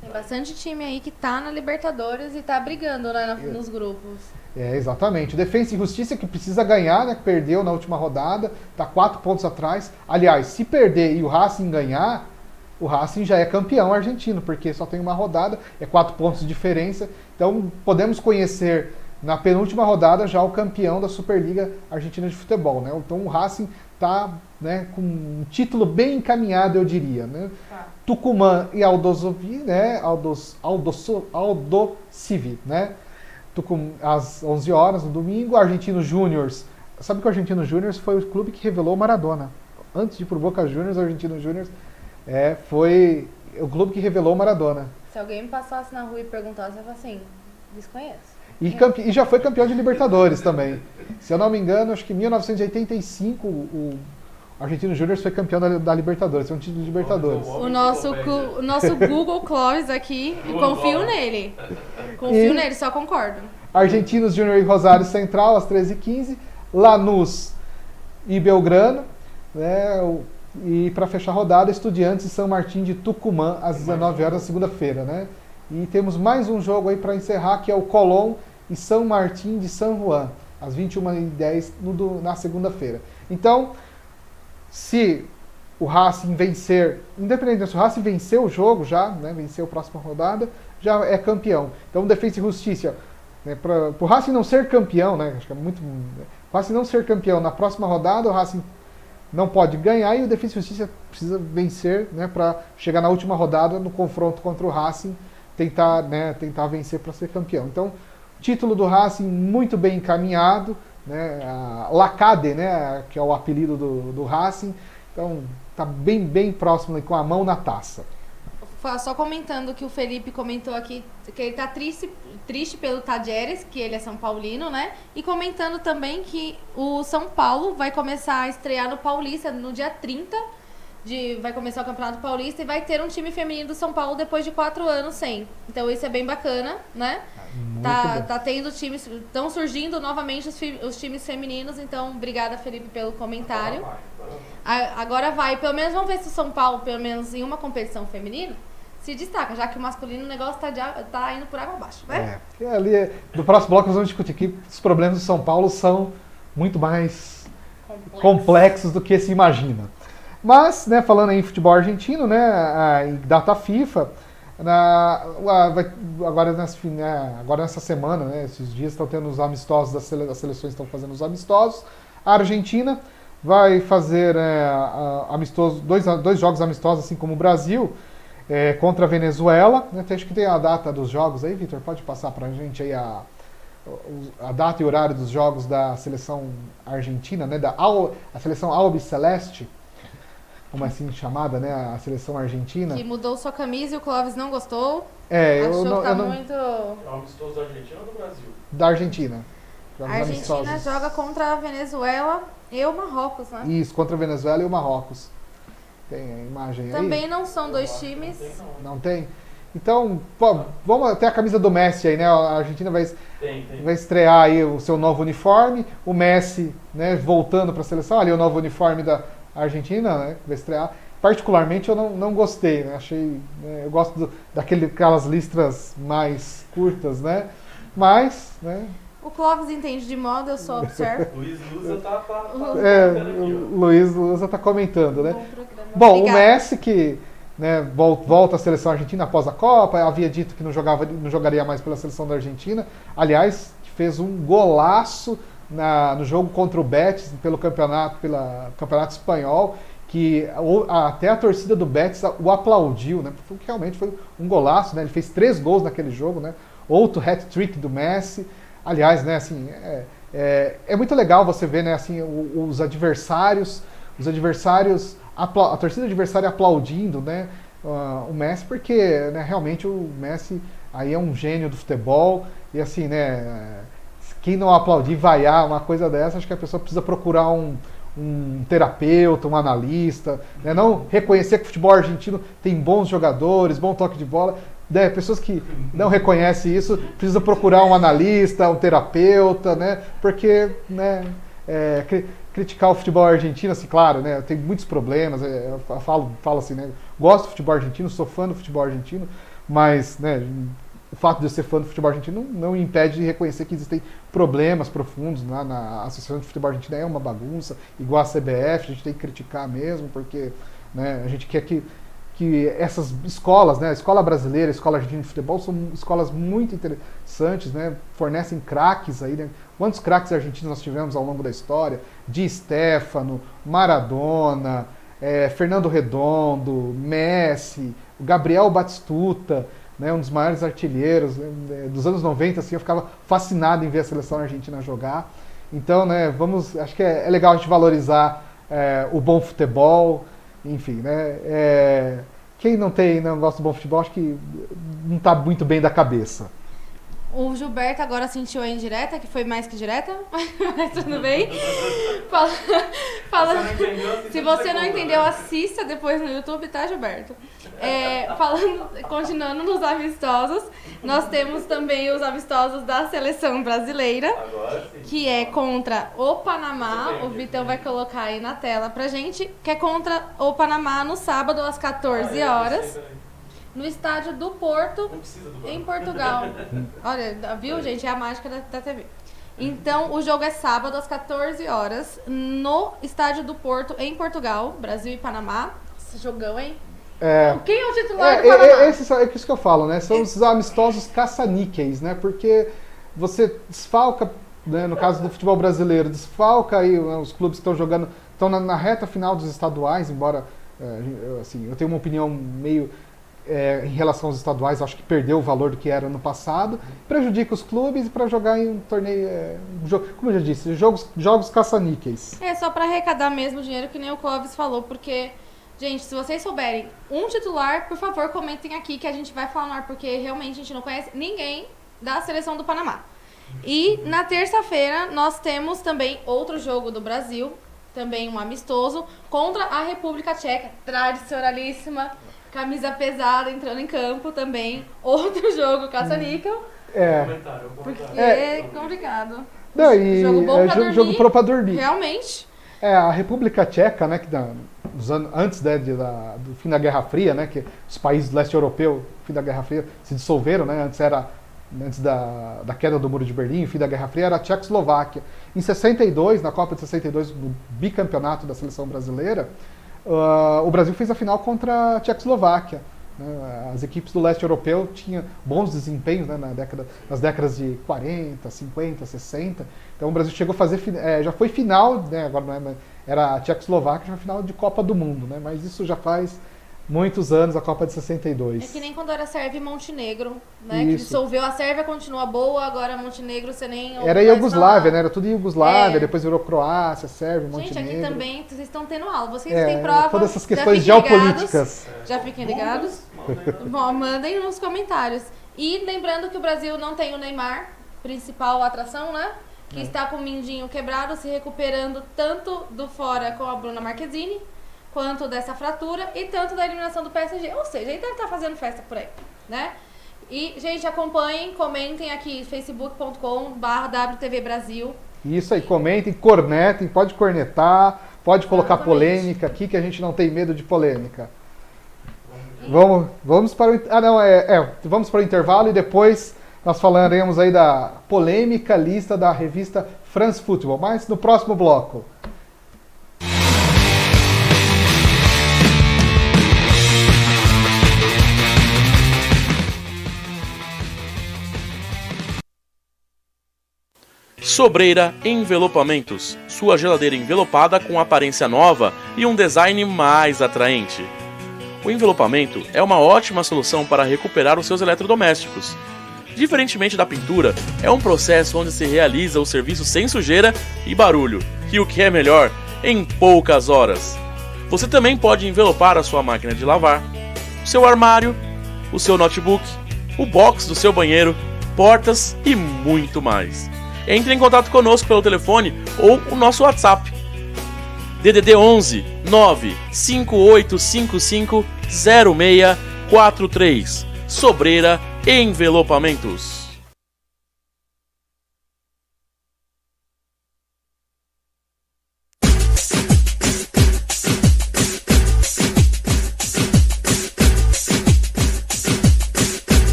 Tem bastante time aí que tá na Libertadores e tá brigando, né, nos grupos. Exatamente. O Defensa e Justiça, que precisa ganhar, né, que perdeu na última rodada, tá 4 pontos atrás. Aliás, se perder e o Racing ganhar, o Racing já é campeão argentino, porque só tem uma rodada, é 4 pontos de diferença. Então podemos conhecer na penúltima rodada já o campeão da Superliga Argentina de Futebol, né? Então o Racing está, né, com um título bem encaminhado, eu diria, né? Tucumã e Aldosivi, né? Aldosivi, né? Às 11 horas no domingo. Argentinos Júniors. Sabe que o Argentinos Júniors foi o clube que revelou o Maradona. Antes de ir pro Boca Juniors, o Argentinos Júniors foi o clube que revelou o Maradona. Se alguém me passasse na rua e perguntasse, eu falo assim, desconheço. E já foi campeão de Libertadores também. Se eu não me engano, acho que em 1985 o Argentinos Júnior foi campeão da Libertadores, foi um título de Libertadores. O nosso Google Clóvis aqui, confio nele. Confio nele, só concordo. Argentinos Júnior e Rosário Central, às 13h15. Lanús e Belgrano. Né, e para fechar a rodada, Estudiantes e São Martín de Tucumã, às 19 horas, segunda-feira. Né? E temos mais um jogo aí para encerrar, que é o Colón e São Martín de San Juan, às 21h10 na segunda-feira. Então, se o Racing vencer, independente se o Racing vencer o jogo já, né, vencer a próxima rodada, já é campeão. Então, Defensa e Justiça, né, para o Racing não ser campeão, né, acho que é muito... O Racing não ser campeão na próxima rodada, o Racing não pode ganhar e o Defensa e Justiça precisa vencer, né, para chegar na última rodada no confronto contra o Racing, tentar vencer para ser campeão. Então, título do Racing muito bem encaminhado, né, a Lacade, né, que é o apelido do Racing, então está bem próximo, com a mão na taça. Só comentando que o Felipe comentou aqui que ele tá triste pelo Tadieres, que ele é São Paulino, né? E comentando também que o São Paulo vai começar a estrear no Paulista no dia 30. Vai começar o Campeonato Paulista e vai ter um time feminino do São Paulo depois de 4 anos sem. Então isso é bem bacana, né? Tá tendo times, estão surgindo novamente os times femininos, então obrigada, Felipe, pelo comentário. Agora vai, pelo menos vamos ver se o São Paulo, pelo menos em uma competição feminina, se destaca, já que o masculino o negócio tá indo por água abaixo, né? Ali, no próximo bloco nós vamos discutir que os problemas do São Paulo são muito mais complexos do que se imagina. Mas, né, falando em futebol argentino, né, em data FIFA, agora nessa semana, né, esses dias estão tendo os amistosos, as seleções estão fazendo os amistosos. A Argentina vai fazer dois jogos amistosos, assim como o Brasil, contra a Venezuela. Acho que tem a data dos jogos aí, Vitor, pode passar para a gente aí a data e horário dos jogos da seleção argentina, né, a seleção Albiceleste, como é assim chamada, né, a seleção argentina. Que mudou sua camisa e o Clóvis não gostou. Muito... É o amistoso da Argentina ou do Brasil? Da Argentina. A Argentina joga contra a Venezuela e o Marrocos, né? Isso, contra a Venezuela e o Marrocos. Tem a imagem aí? Também não são dois times. Não tem? Então, vamos até a camisa do Messi aí, né? A Argentina vai estrear aí o seu novo uniforme. O Messi, né, voltando para a seleção. Ali o novo uniforme da Argentina, né, vai estrear. Particularmente eu não gostei, né? Achei, né, eu gosto daquelas listras mais curtas, né? Mas, né? O Clóvis entende de moda, eu só observo. Luiz Lusa tá Luiz Lusa tá comentando, né? Bom, o Messi que, né, volta à seleção argentina após a Copa, havia dito que não jogaria mais pela seleção da Argentina. Aliás, fez um golaço no jogo contra o Betis pelo campeonato espanhol, que até a torcida do Betis o aplaudiu, né? Porque realmente foi um golaço, né? Ele fez 3 gols naquele jogo, né? Outro hat-trick do Messi. Aliás, né, assim, é muito legal você ver, né, assim, os adversários, a torcida adversária aplaudindo, né, o Messi, porque, né, realmente o Messi aí é um gênio do futebol, e assim, né, quem não aplaudir, vaiar uma coisa dessa, acho que a pessoa precisa procurar um terapeuta, um analista, né, não reconhecer que o futebol argentino tem bons jogadores, bom toque de bola. Né, pessoas que não reconhecem isso precisam procurar um analista, um terapeuta, né, porque, né, criticar o futebol argentino, assim, claro, né, tem muitos problemas, eu falo assim, né, gosto do futebol argentino, sou fã do futebol argentino, mas, né, o fato de eu ser fã do futebol argentino não me impede de reconhecer que existem problemas profundos na Associação de Futebol Argentino, é uma bagunça, igual a CBF, a gente tem que criticar mesmo, porque, né, a gente quer que que essas escolas, né, a escola brasileira, a escola argentina de futebol, são escolas muito interessantes, né, fornecem craques aí, né? Quantos craques argentinos nós tivemos ao longo da história? Di Stéfano, Maradona, Fernando Redondo, Messi, Gabriel Batistuta, né, um dos maiores artilheiros dos anos 90, assim, eu ficava fascinado em ver a seleção argentina jogar. Então, né, acho que é legal a gente valorizar o bom futebol, enfim, né? Quem não gosta do bom futebol, acho que não está muito bem da cabeça. O Gilberto agora sentiu a indireta, que foi mais que direta, mas tudo bem. Se você não entendeu, assista depois no YouTube, tá, Gilberto? Continuando nos amistosos, nós temos também os amistosos da seleção brasileira, que é contra o Panamá. O Vitão vai colocar aí na tela pra gente, que é contra o Panamá no sábado às 14 horas. No estádio do Porto, em Portugal. Olha, viu, gente? É a mágica da TV. Então, o jogo é sábado, às 14 horas, no estádio do Porto, em Portugal, Brasil e Panamá. Esse jogão, hein? Quem é o titular do Panamá? É isso que eu falo, né? São os amistosos caça-níqueis, né? Porque você desfalca, né, no caso do futebol brasileiro, desfalca aí, né, os clubes que estão jogando, estão na reta final dos estaduais, embora, assim, eu tenho uma opinião meio... em relação aos estaduais, acho que perdeu o valor do que era no passado, prejudica os clubes para jogar em um torneio, como eu já disse, jogos caça-níqueis. Só para arrecadar mesmo dinheiro, que nem o Clóvis falou, porque, gente, se vocês souberem um titular, por favor, comentem aqui que a gente vai falar no ar, porque realmente a gente não conhece ninguém da seleção do Panamá. E na terça-feira nós temos também outro jogo do Brasil, também um amistoso, contra a República Tcheca, tradicionalíssima, camisa pesada entrando em campo também. Outro jogo caça-níquel. Porque é complicado. Jogo bom pra dormir. Jogo pra dormir. Realmente. A República Tcheca, né, que antes do fim da Guerra Fria, né, que os países do leste europeu, no fim da Guerra Fria, se dissolveram, né, antes da queda do Muro de Berlim, o fim da Guerra Fria, era a Tchecoslováquia. Em 62, na Copa de 62, no bicampeonato da seleção brasileira, o Brasil fez a final contra a Tchecoslováquia. Né? As equipes do leste europeu tinham bons desempenhos, né, nas décadas de 40, 50, 60. Então o Brasil chegou a fazer, já foi final, né, agora não é, era a Tchecoslováquia, já foi final de Copa do Mundo, né, mas isso já faz muitos anos, a Copa de 62. É que nem quando era Sérvia e Montenegro, né? Que dissolveu, a Sérvia continua boa, agora Montenegro você nem... Era Iugoslávia, né? Era tudo Iugoslávia, depois virou Croácia, Sérvia, Montenegro. Gente, aqui também vocês estão tendo aula, vocês têm prova. Todas essas questões geopolíticas. Já fiquem ligados. Bom, mandem nos comentários. E lembrando que o Brasil não tem o Neymar, principal atração, né? Que está com o mindinho quebrado, se recuperando tanto do fora com a Bruna Marquezine, quanto dessa fratura e tanto da eliminação do PSG. Ou seja, ele deve estar fazendo festa por aí, né? E, gente, acompanhem, comentem aqui, facebook.com/WTV Brasil. Isso aí, comentem, cornetem, pode cornetar, pode colocar polêmica aqui, que a gente não tem medo de polêmica. Vamos para o... vamos para o intervalo e depois nós falaremos aí da polêmica lista da revista France Football, mas no próximo bloco. Sobreira Envelopamentos, sua geladeira envelopada com aparência nova e um design mais atraente. O envelopamento é uma ótima solução para recuperar os seus eletrodomésticos. Diferentemente da pintura, é um processo onde se realiza o serviço sem sujeira e barulho, e o que é melhor, em poucas horas. Você também pode envelopar a sua máquina de lavar, o seu armário, o seu notebook, o box do seu banheiro, portas e muito mais. Entre em contato conosco pelo telefone ou o nosso WhatsApp. DDD 11 95855 0643. Sobreira Envelopamentos.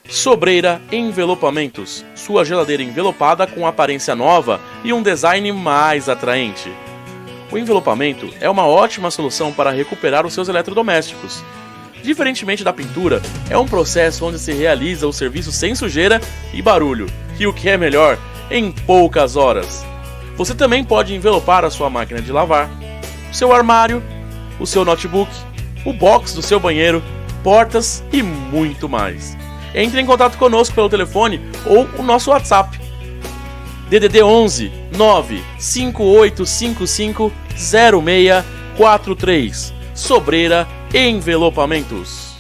Sobreira Envelopamentos, sua geladeira envelopada com aparência nova e um design mais atraente. O envelopamento é uma ótima solução para recuperar os seus eletrodomésticos. Diferentemente da pintura, é um processo onde se realiza o serviço sem sujeira e barulho, e o que é melhor, em poucas horas. Você também pode envelopar a sua máquina de lavar, o seu armário, o seu notebook, o box do seu banheiro, portas e muito mais. Entre em contato conosco pelo telefone ou o nosso WhatsApp. DDD 11 95855 0643. Sobreira Envelopamentos.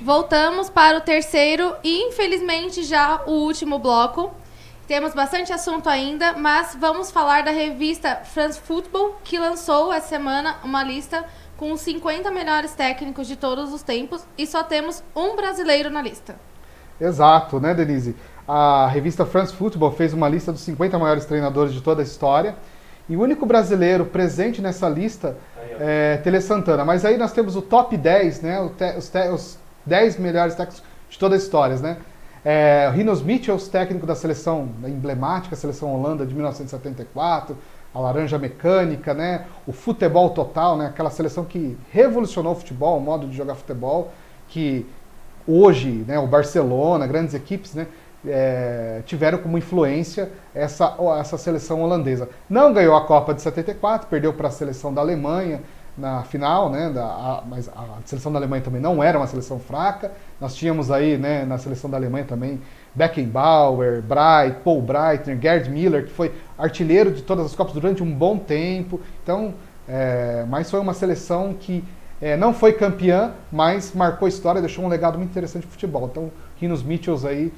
Voltamos para o terceiro e, infelizmente, já o último bloco. Temos bastante assunto ainda, mas vamos falar da revista France Football, que lançou essa semana uma lista com os 50 melhores técnicos de todos os tempos e só temos um brasileiro na lista. Exato, né, Denise? A revista France Football fez uma lista dos 50 maiores treinadores de toda a história e o único brasileiro presente nessa lista é Tele Santana. Mas aí nós temos o top 10, né, os 10 melhores técnicos de toda a história, né? Rinus Michels, técnico da seleção da emblemática seleção Holanda de 1974, a Laranja Mecânica, né? O Futebol Total, né? Aquela seleção que revolucionou o futebol, o modo de jogar futebol, que hoje, né, o Barcelona, grandes equipes, né, tiveram como influência essa seleção holandesa. Não ganhou a Copa de 74, perdeu para a seleção da Alemanha na final, né, mas a seleção da Alemanha também não era uma seleção fraca. Nós tínhamos aí, né, na seleção da Alemanha também Beckenbauer, Bright, Paul Breitner, Gerd Müller, que foi artilheiro de todas as Copas durante um bom tempo. Então, mas foi uma seleção que não foi campeã, mas marcou história, deixou um legado muito interessante de futebol. Então, Rinus Michels aí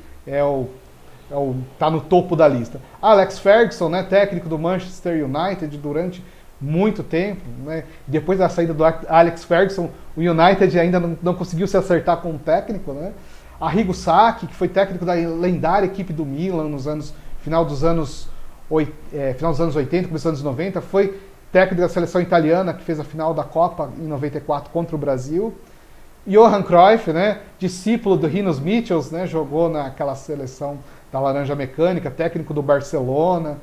tá no topo da lista. Alex Ferguson, né, técnico do Manchester United durante muito tempo, né? Depois da saída do Alex Ferguson, o United ainda não conseguiu se acertar com o técnico, né? Arrigo Sacchi, que foi técnico da lendária equipe do Milan final dos anos 80, começo dos anos 90, foi técnico da seleção italiana, que fez a final da Copa em 94 contra o Brasil. Johan Cruyff, né, discípulo do Rinus Michels, né, jogou naquela seleção da Laranja Mecânica, técnico do Barcelona.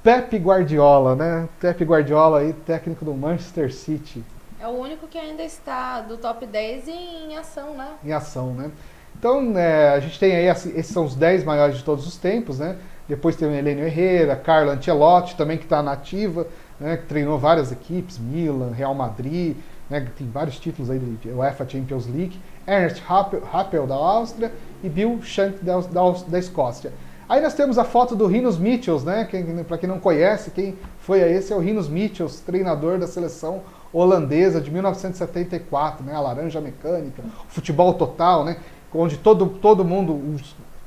Pep Guardiola, né? Pep Guardiola aí, técnico do Manchester City. É o único que ainda está do top 10 em ação, né? Em ação, né? Então, a gente tem aí, esses são os 10 maiores de todos os tempos, né? Depois tem o Heleno Herrera, Carlo Ancelotti, também que está na ativa, né? Que treinou várias equipes, Milan, Real Madrid, né? Tem vários títulos aí de UEFA Champions League. Ernst Happel, da Áustria, e Bill Shank, da Escócia. Aí nós temos a foto do Rinus Michels, né? Para quem não conhece, quem foi esse é o Rinus Michels, treinador da seleção holandesa de 1974, né? A Laranja Mecânica, o Futebol Total, né? Onde todo mundo...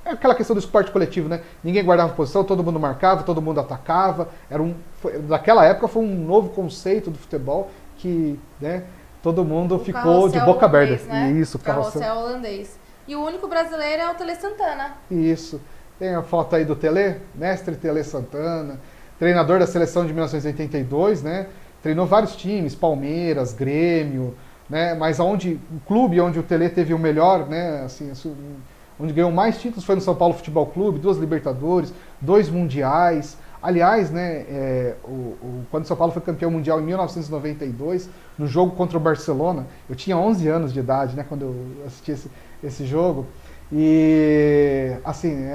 aquela questão do esporte coletivo, né? Ninguém guardava posição, todo mundo marcava, todo mundo atacava. Naquela época foi um novo conceito do futebol que, né, todo mundo ficou de boca aberta. Né? Isso, carrossel holandês. E o único brasileiro é o Tele Santana. Isso. Tem a foto aí do Tele, mestre Tele Santana, treinador da seleção de 1982, né? Treinou vários times, Palmeiras, Grêmio, né? Mas o clube onde o Tele teve o melhor, né? Assim, onde ganhou mais títulos foi no São Paulo Futebol Clube, 2 Libertadores, 2 Mundiais. Aliás, né, quando o São Paulo foi campeão mundial em 1992, no jogo contra o Barcelona, eu tinha 11 anos de idade, né, quando eu assisti esse jogo. E assim,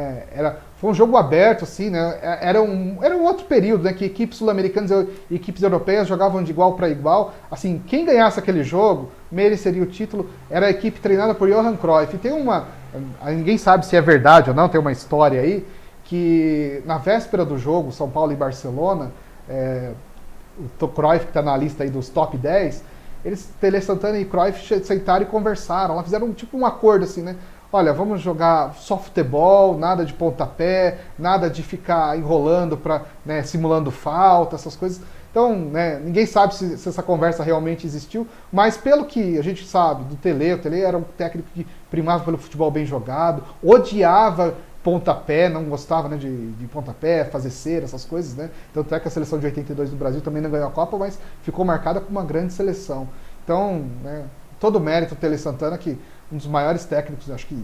foi um jogo aberto, assim, né? Era um outro período, né? Que equipes sul-americanas e equipes europeias jogavam de igual para igual. Assim, quem ganhasse aquele jogo mereceria o título. Era a equipe treinada por Johan Cruyff. E tem ninguém sabe se é verdade ou não, tem uma história aí que na véspera do jogo São Paulo e Barcelona, o Cruyff, que está na lista aí dos top 10, Tele Santana e Cruyff sentaram e conversaram. Lá fizeram tipo um acordo assim, né? Olha, vamos jogar só futebol, nada de pontapé, nada de ficar enrolando, simulando falta, essas coisas. Então, né, ninguém sabe se essa conversa realmente existiu, mas pelo que a gente sabe do Tele, o Tele era um técnico que primava pelo futebol bem jogado, odiava pontapé, não gostava, né, de pontapé, fazer cera, essas coisas, né? Tanto é que a seleção de 82 do Brasil também não ganhou a Copa, mas ficou marcada como uma grande seleção. Então, né, todo o mérito do Tele Santana, que um dos maiores técnicos, acho que,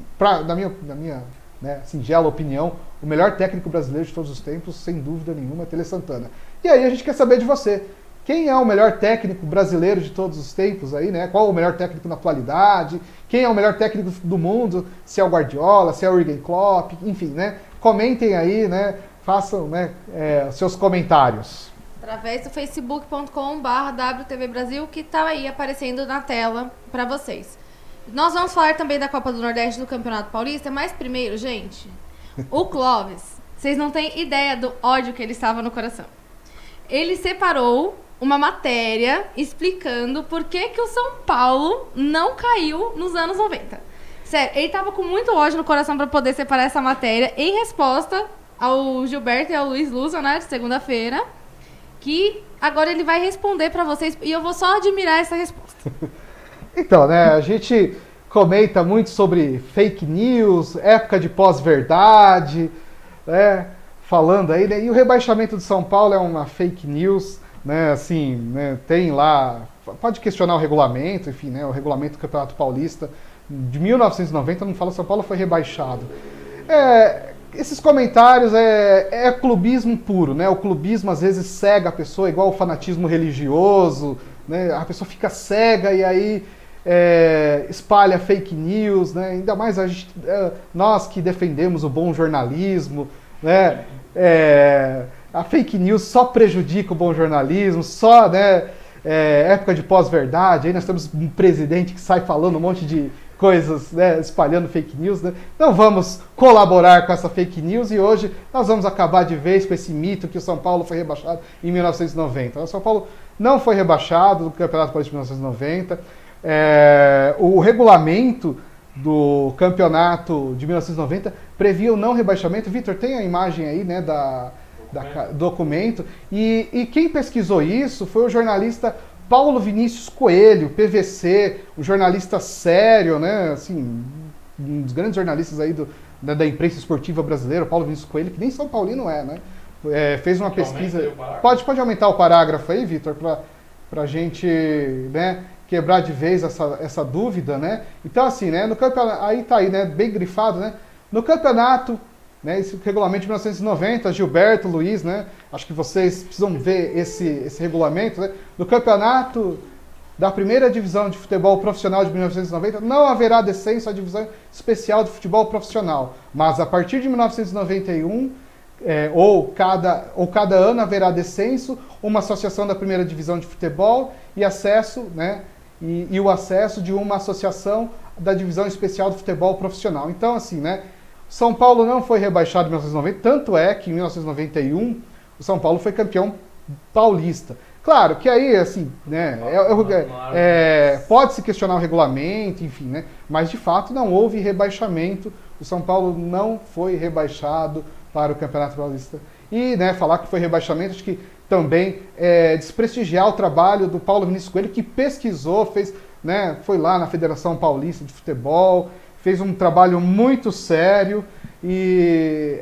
na minha né, singela opinião, o melhor técnico brasileiro de todos os tempos, sem dúvida nenhuma, é Tele Santana. E aí a gente quer saber de você. Quem é o melhor técnico brasileiro de todos os tempos aí, né? Qual o melhor técnico na atualidade? Quem é o melhor técnico do mundo? Se é o Guardiola, se é o Jürgen Klopp, enfim, né? Comentem aí, né? Façam, né, seus comentários. Através do facebook.com/WTV Brasil, que tá aí aparecendo na tela para vocês. Nós vamos falar também da Copa do Nordeste do Campeonato Paulista, mas primeiro, gente, o Clóvis, vocês não têm ideia do ódio que ele estava no coração. Ele separou uma matéria explicando por que o São Paulo não caiu nos anos 90. Sério, ele tava com muito ódio no coração para poder separar essa matéria em resposta ao Gilberto e ao Luiz Lúcio, né, de segunda-feira, que agora ele vai responder para vocês e eu vou só admirar essa resposta. Então, né, a gente comenta muito sobre fake news, época de pós-verdade, né, falando aí, né, e o rebaixamento do São Paulo é uma fake news, né, assim, né, tem lá, pode questionar o regulamento, enfim, né, o regulamento do Campeonato Paulista de 1990 não fala São Paulo foi rebaixado. Esses comentários é clubismo puro, né, o clubismo às vezes cega a pessoa, igual o fanatismo religioso, né, a pessoa fica cega e aí espalha fake news, né, ainda mais nós que defendemos o bom jornalismo, né, a fake news só prejudica o bom jornalismo, só, né, época de pós-verdade, aí nós temos um presidente que sai falando um monte de coisas, né, espalhando fake news, né? Não vamos colaborar com essa fake news e hoje nós vamos acabar de vez com esse mito que o São Paulo foi rebaixado em 1990. O São Paulo não foi rebaixado do Campeonato Paulista de 1990. O regulamento do campeonato de 1990 previa o não rebaixamento. Vitor, tem a imagem aí, né, do documento. E quem pesquisou isso foi o jornalista Paulo Vinícius Coelho, PVC, um jornalista sério, né, assim, um dos grandes jornalistas aí da imprensa esportiva brasileira, Paulo Vinícius Coelho, que nem São Paulino né? Fez uma pesquisa. Pode aumentar o parágrafo aí, Vitor, para a gente, né, quebrar de vez essa dúvida, né? Então, assim, né, no campeonato, aí tá aí, né, bem grifado, né? No campeonato, né, esse regulamento de 1990, Gilberto, Luiz, né, acho que vocês precisam ver esse regulamento, né, no campeonato da primeira divisão de futebol profissional de 1990, não haverá descenso à divisão especial de futebol profissional, mas a partir de 1991, ou cada ano haverá descenso, uma associação da primeira divisão de futebol e acesso, né, e o acesso de uma associação da divisão especial de futebol profissional. Então, assim, né, São Paulo não foi rebaixado em 1990, tanto é que em 1991 o São Paulo foi campeão paulista. Claro que aí, assim, né, pode-se questionar o regulamento, enfim, né, mas de fato não houve rebaixamento, o São Paulo não foi rebaixado para o Campeonato Paulista. E, né, falar que foi rebaixamento, acho que também desprestigiar o trabalho do Paulo Vinícius Coelho, que pesquisou, fez, né, foi lá na Federação Paulista de Futebol, fez um trabalho muito sério e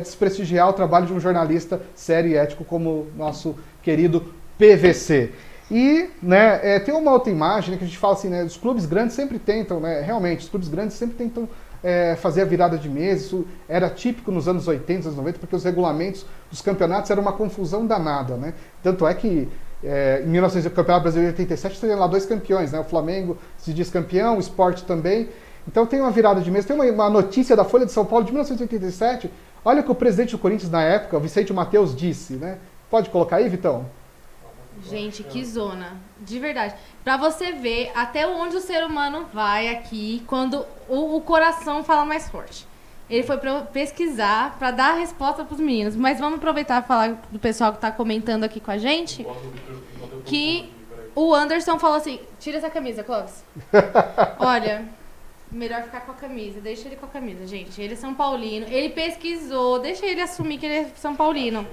desprestigiar o trabalho de um jornalista sério e ético como nosso querido PVC. E, né, tem uma outra imagem, né, que a gente fala assim, né, os clubes grandes sempre tentam, né, realmente, os clubes grandes sempre tentam fazer a virada de mês. Isso era típico nos anos 80, anos 90, porque os regulamentos dos campeonatos eram uma confusão danada, né? Tanto é que em 1900, o Campeonato Brasileiro de 87 teria lá 2 campeões, né? O Flamengo se diz campeão, o Sport também. Então tem uma virada de mês. Tem uma notícia da Folha de São Paulo de 1987. Olha o que o presidente do Corinthians na época, o Vicente Mateus, disse, né? Pode colocar aí, Vitão? Gente, que zona. De verdade. Pra você ver até onde o ser humano vai aqui quando o coração fala mais forte. Ele foi pesquisar pra dar a resposta pros meninos. Mas vamos aproveitar e falar do pessoal que tá comentando aqui com a gente. Que o Anderson falou assim, tira essa camisa, Clóvis. Olha, melhor ficar com a camisa. Deixa ele com a camisa, gente. Ele é São Paulino. Ele pesquisou. Deixa ele assumir que ele é São Paulino.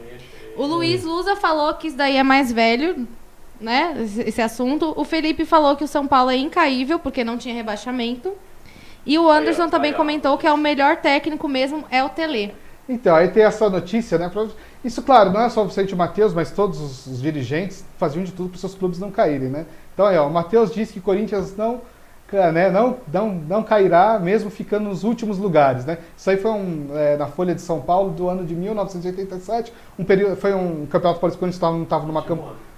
O Luiz Lusa falou que isso daí é mais velho, né? Esse assunto. O Felipe falou que o São Paulo é incaível, porque não tinha rebaixamento. E o Anderson também comentou que é o melhor técnico mesmo, é o Tele. Então, aí tem essa notícia, né? Isso, claro, não é só o Vicente Matheus, mas todos os dirigentes faziam de tudo para os seus clubes não caírem, né? Então, aí, ó, o Matheus disse que o Corinthians não cairá, mesmo ficando nos últimos lugares, né? Isso aí foi na Folha de São Paulo do ano de 1987, foi um campeonato paulista quando não estava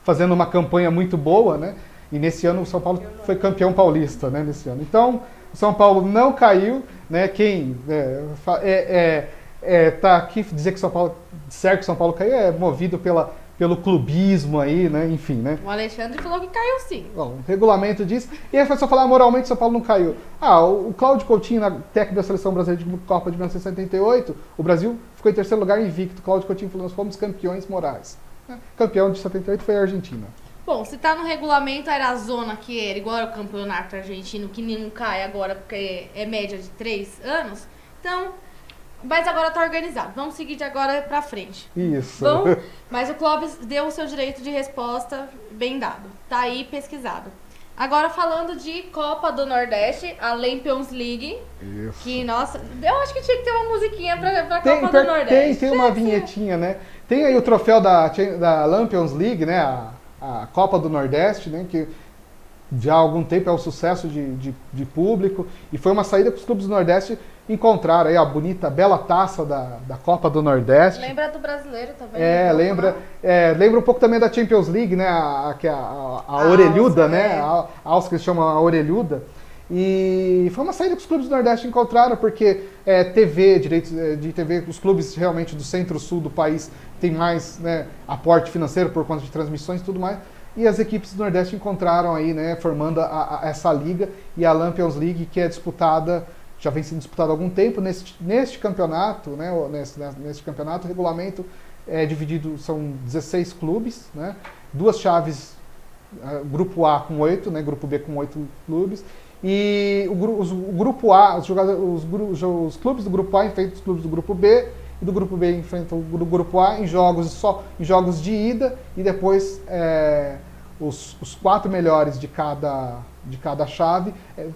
fazendo uma campanha muito boa, né? E nesse ano o São Paulo foi campeão paulista, né? Nesse ano. Então, o São Paulo não caiu, né? Quem tá aqui dizer que São Paulo, disser que São Paulo caiu é movido pelo clubismo aí, né? Enfim, né? O Alexandre falou que caiu sim. Bom, o regulamento diz. E aí foi só falar, moralmente São Paulo não caiu. O Cláudio Coutinho, técnico da Seleção Brasileira de Copa de 1978, o Brasil ficou em terceiro lugar invicto. Cláudio Coutinho falou, nós fomos campeões morais. Campeão de 78 foi a Argentina. Bom, se tá no regulamento, era a zona que era igual ao campeonato argentino, que não cai agora porque é média de 3 anos. Então, mas agora tá organizado. Vamos seguir de agora pra frente. Isso. Bom, mas o Clóvis deu o seu direito de resposta bem dado. Tá aí pesquisado. Agora falando de Copa do Nordeste, a Champions League. Isso. Que, nossa, eu acho que tinha que ter uma musiquinha pra Copa do Nordeste. Tem uma vinhetinha, né? Tem aí o troféu da Champions League, né? A Copa do Nordeste, né? Que já há algum tempo é um sucesso de público. E foi uma saída que os clubes do Nordeste encontraram aí a bonita, bela taça da Copa do Nordeste. Lembra do brasileiro também. Lembra um pouco também da Champions League, né? A orelhuda, né? A alça que eles chamam a orelhuda. E foi uma saída que os clubes do Nordeste encontraram, porque direitos de TV, os clubes realmente do centro-sul do país têm mais, né, aporte financeiro por conta de transmissões e tudo mais. E as equipes do Nordeste encontraram aí, né, formando essa liga e a Champions League, que é disputada, já vem sendo disputada há algum tempo. Neste campeonato, né, neste campeonato, o regulamento é dividido, são 16 clubes, né, 2 chaves, grupo A com 8, né, grupo B com 8 clubes. E o grupo A, os clubes do grupo A enfrentam os clubes do grupo B, e do grupo B enfrentam o grupo A em jogos de ida, e depois os 4 melhores de cada chave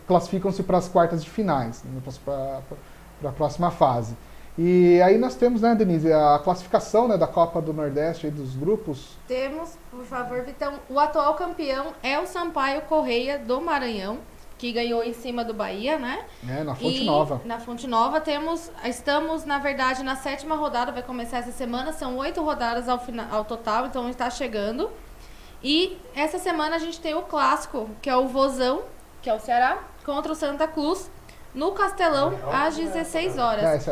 classificam-se para as quartas de finais, né, para a próxima fase. E aí nós temos, né, Denise, a classificação, né, da Copa do Nordeste, aí, dos grupos. Temos, por favor, Vitão, o atual campeão é o Sampaio Correia do Maranhão, que ganhou em cima do Bahia, né? Na Fonte Nova. Na Fonte Nova estamos, na verdade, na 7ª rodada, vai começar essa semana, são 8 rodadas ao total, então está chegando. E essa semana a gente tem o clássico, que é o Vozão, que é o Ceará, contra o Santa Cruz, no Castelão, às 16 horas.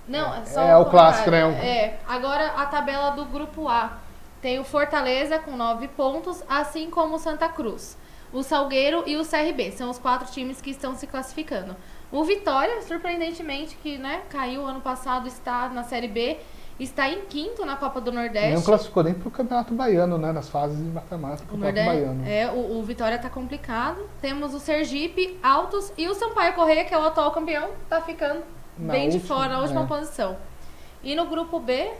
Não, é só o clássico, né? Agora a tabela do grupo A. Tem o Fortaleza com 9 pontos, assim como o Santa Cruz. O Salgueiro e o CRB são os 4 times que estão se classificando. O Vitória, surpreendentemente, que, né, caiu ano passado, está na Série B, está em 5º na Copa do Nordeste. Não classificou nem para o Campeonato Baiano, né, nas fases de mata-mata do Campeonato Baiano. O Vitória está complicado. Temos o Sergipe, Altos e o Sampaio Correia, que é o atual campeão, está ficando de fora, na última posição. E no grupo B,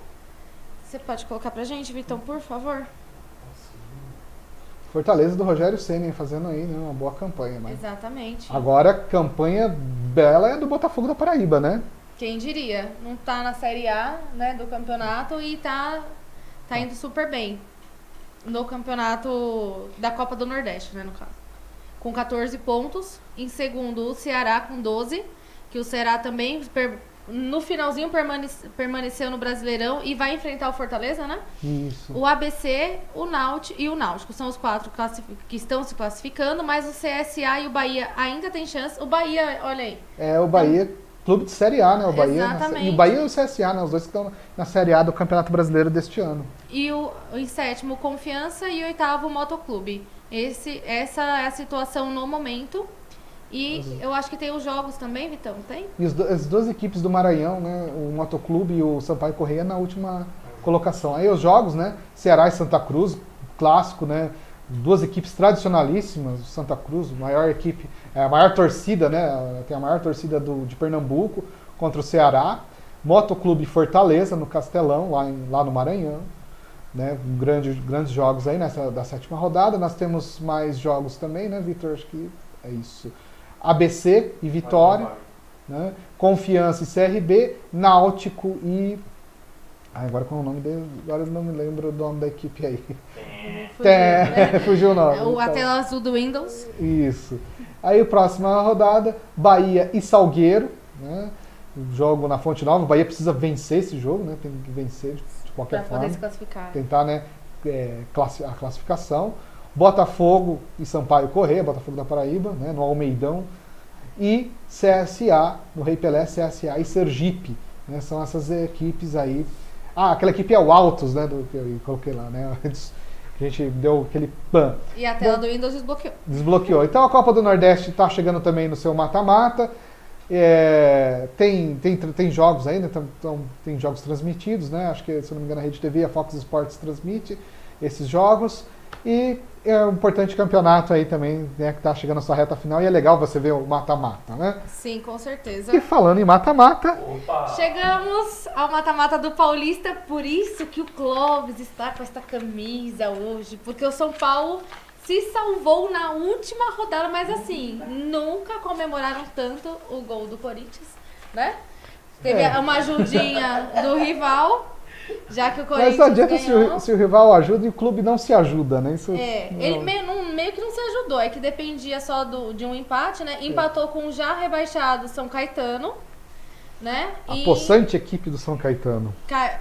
você pode colocar pra gente, Vitão, por favor? Fortaleza do Rogério Ceni fazendo aí, né, uma boa campanha. Mas exatamente. Agora, a campanha bela é do Botafogo da Paraíba, né? Quem diria? Não tá na Série A, né, do campeonato e tá indo super bem no campeonato da Copa do Nordeste, né, no caso. Com 14 pontos. Em segundo, o Ceará com 12, que o Ceará também no finalzinho permaneceu no Brasileirão e vai enfrentar o Fortaleza, né? Isso. O ABC, o Náutico e o Náutico são os 4 que estão se classificando, mas o CSA e o Bahia ainda tem chance. O Bahia, olha aí. O Bahia, clube de Série A, né? O Bahia, exatamente. E o Bahia e o CSA, né? Os dois que estão na Série A do Campeonato Brasileiro deste ano. E em 7º, o Confiança e 8º, o Motoclube. Essa é a situação no momento. E eu acho que tem os jogos também, Vitão, tem? E as 2 equipes do Maranhão, né, o Motoclube e o Sampaio Correia na última colocação. Aí os jogos, né, Ceará e Santa Cruz, clássico, né, 2 equipes tradicionalíssimas, Santa Cruz, maior equipe, a maior torcida, né, tem a maior torcida de Pernambuco contra o Ceará. Motoclube Fortaleza no Castelão, lá no Maranhão. né, grandes jogos aí da 7ª rodada. Nós temos mais jogos também, né, Vitor? Acho que é isso. ABC e Vitória, né, Confiança e CRB, Náutico e... agora qual é o nome dele? Agora eu não me lembro o nome da equipe aí. Fugiu o nome. A tela azul do Windows. Isso. Aí a próxima rodada, Bahia e Salgueiro, né? Jogo na Fonte Nova. O Bahia precisa vencer esse jogo, né? Tem que vencer de qualquer Pra forma. poder se classificar. Tentar, né, a classificação. Botafogo e Sampaio Corrêa, Botafogo da Paraíba, né, no Almeidão. E CSA, no Rei Pelé, CSA e Sergipe, né? São essas equipes aí. Aquela equipe é o Altos, né? Do que eu coloquei lá, né? Antes que a gente deu aquele pan. E a tela do Windows desbloqueou. Desbloqueou. Então a Copa do Nordeste está chegando também no seu mata-mata. Tem jogos ainda, então, tem jogos transmitidos, né? Acho que, se não me engano, a Rede TV, a Fox Sports transmite esses jogos. E é um importante campeonato aí também, né, que está chegando na sua reta final. E é legal você ver o mata-mata, né? Sim, com certeza. E falando em mata-mata... Chegamos ao mata-mata do Paulista, por isso que o Clóvis está com esta camisa hoje. Porque o São Paulo se salvou na última rodada, mas assim, nunca comemoraram tanto o gol do Corinthians, né? Teve uma ajudinha do rival, já que o Corinthians Mas não adianta ganhou. se o rival ajuda e o clube não se ajuda, né? Isso, Ele meio que não se ajudou, é que dependia só de um empate, né? Empatou com o já rebaixado São Caetano, né? A possante equipe do São Caetano.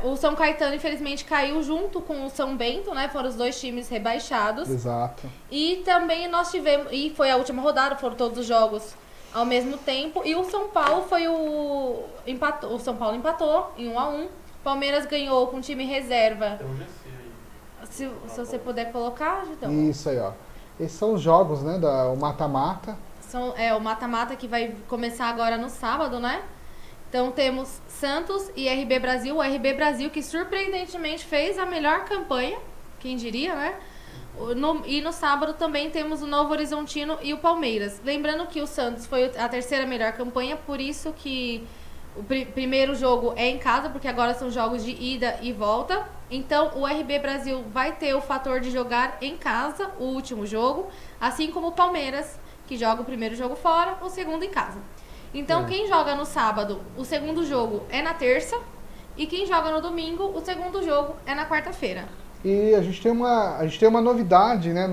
O São Caetano, infelizmente, caiu junto com o São Bento, né? Foram os dois times rebaixados. Exato. E também nós tivemos... E foi a última rodada, foram todos os jogos ao mesmo tempo. E o São Paulo o São Paulo empatou em 1-1. Palmeiras ganhou com time reserva. Se você puder colocar, então. Isso aí, ó. Esses são os jogos, né? O mata-mata. O mata-mata que vai começar agora no sábado, né? Então temos Santos e RB Brasil. O RB Brasil que surpreendentemente fez a melhor campanha, quem diria, né? E no sábado também temos o Novo Horizontino e o Palmeiras. Lembrando que o Santos foi a terceira melhor campanha, por isso que o primeiro jogo é em casa, porque agora são jogos de ida e volta. Então o RB Brasil vai ter o fator de jogar em casa o último jogo, assim como o Palmeiras, que joga o primeiro jogo fora, o segundo em casa. Então, quem joga no sábado, o segundo jogo é na terça. E quem joga no domingo, o segundo jogo é na quarta-feira. E a gente tem uma novidade, né?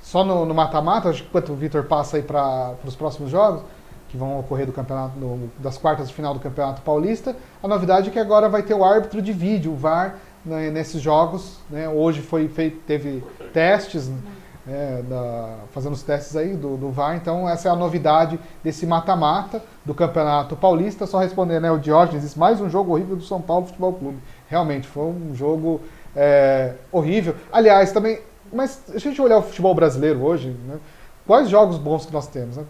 Só no mata-mata, acho que enquanto o Vitor passa aí para os próximos jogos, que vão ocorrer do campeonato, das quartas de final do Campeonato Paulista, a novidade é que agora vai ter o árbitro de vídeo, o VAR, né, nesses jogos, né? Hoje teve testes, fazendo os testes aí do VAR, então essa é a novidade desse mata-mata do Campeonato Paulista. Só responder, né, o Diógenes, mais um jogo horrível do São Paulo Futebol Clube. Realmente, foi um jogo horrível. Aliás, também, mas se a gente olhar o futebol brasileiro hoje, né, quais jogos bons que nós temos? Né?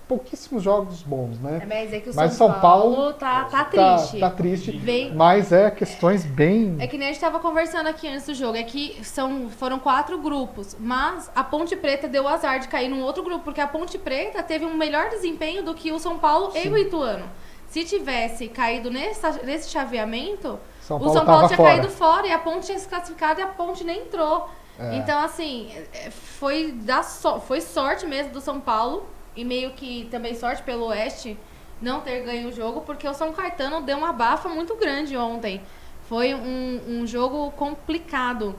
Pouquíssimos jogos bons, né? Mas é que o Mas São Paulo tá triste. Tá triste, Vem... mas questões bem... É que nem a gente estava conversando aqui antes do jogo, é que foram 4 grupos, mas a Ponte Preta deu o azar de cair num outro grupo, porque a Ponte Preta teve um melhor desempenho do que o São Paulo e o Ituano. Se tivesse caído nesse chaveamento, o São Paulo tinha caído fora e a Ponte tinha se classificado e a Ponte nem entrou. Então, assim, foi sorte mesmo do São Paulo e meio que também sorte pelo Oeste não ter ganho o jogo, porque o São Caetano deu uma bafa muito grande ontem. Foi um jogo complicado.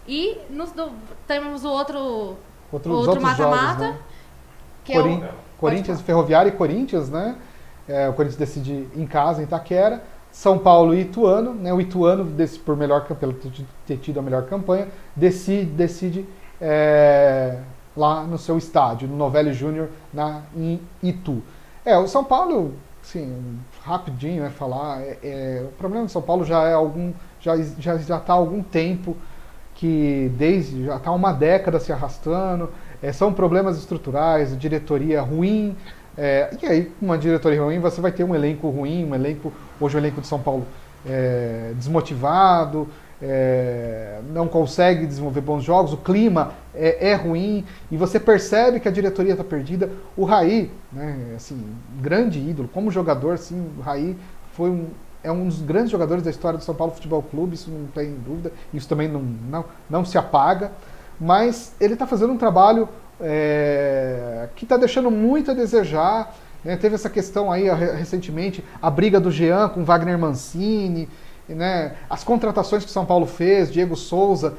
E temos o outro mata-mata, né? que Corinthians, Ferroviária e Corinthians, né? O Corinthians decide em casa, em Itaquera. São Paulo e Ituano, né? O Ituano, pelo ter tido a melhor campanha, decide lá no seu estádio, no Novelli Júnior, em Itu. O São Paulo, assim, rapidinho, né, falar, o problema do São Paulo já está há algum tempo, já está há uma década se arrastando, são problemas estruturais, diretoria ruim. E aí, com uma diretoria ruim, você vai ter um elenco ruim, hoje o elenco de São Paulo desmotivado, não consegue desenvolver bons jogos, o clima é ruim, e você percebe que a diretoria está perdida. O Raí, né, assim, grande ídolo, como jogador, assim, o Raí foi é um dos grandes jogadores da história do São Paulo Futebol Clube, isso não tem dúvida, isso também não se apaga, mas ele está fazendo um trabalho que está deixando muito a desejar, né? Teve essa questão aí recentemente, a briga do Jean com Wagner Mancini, né? As contratações que o São Paulo fez, Diego Souza,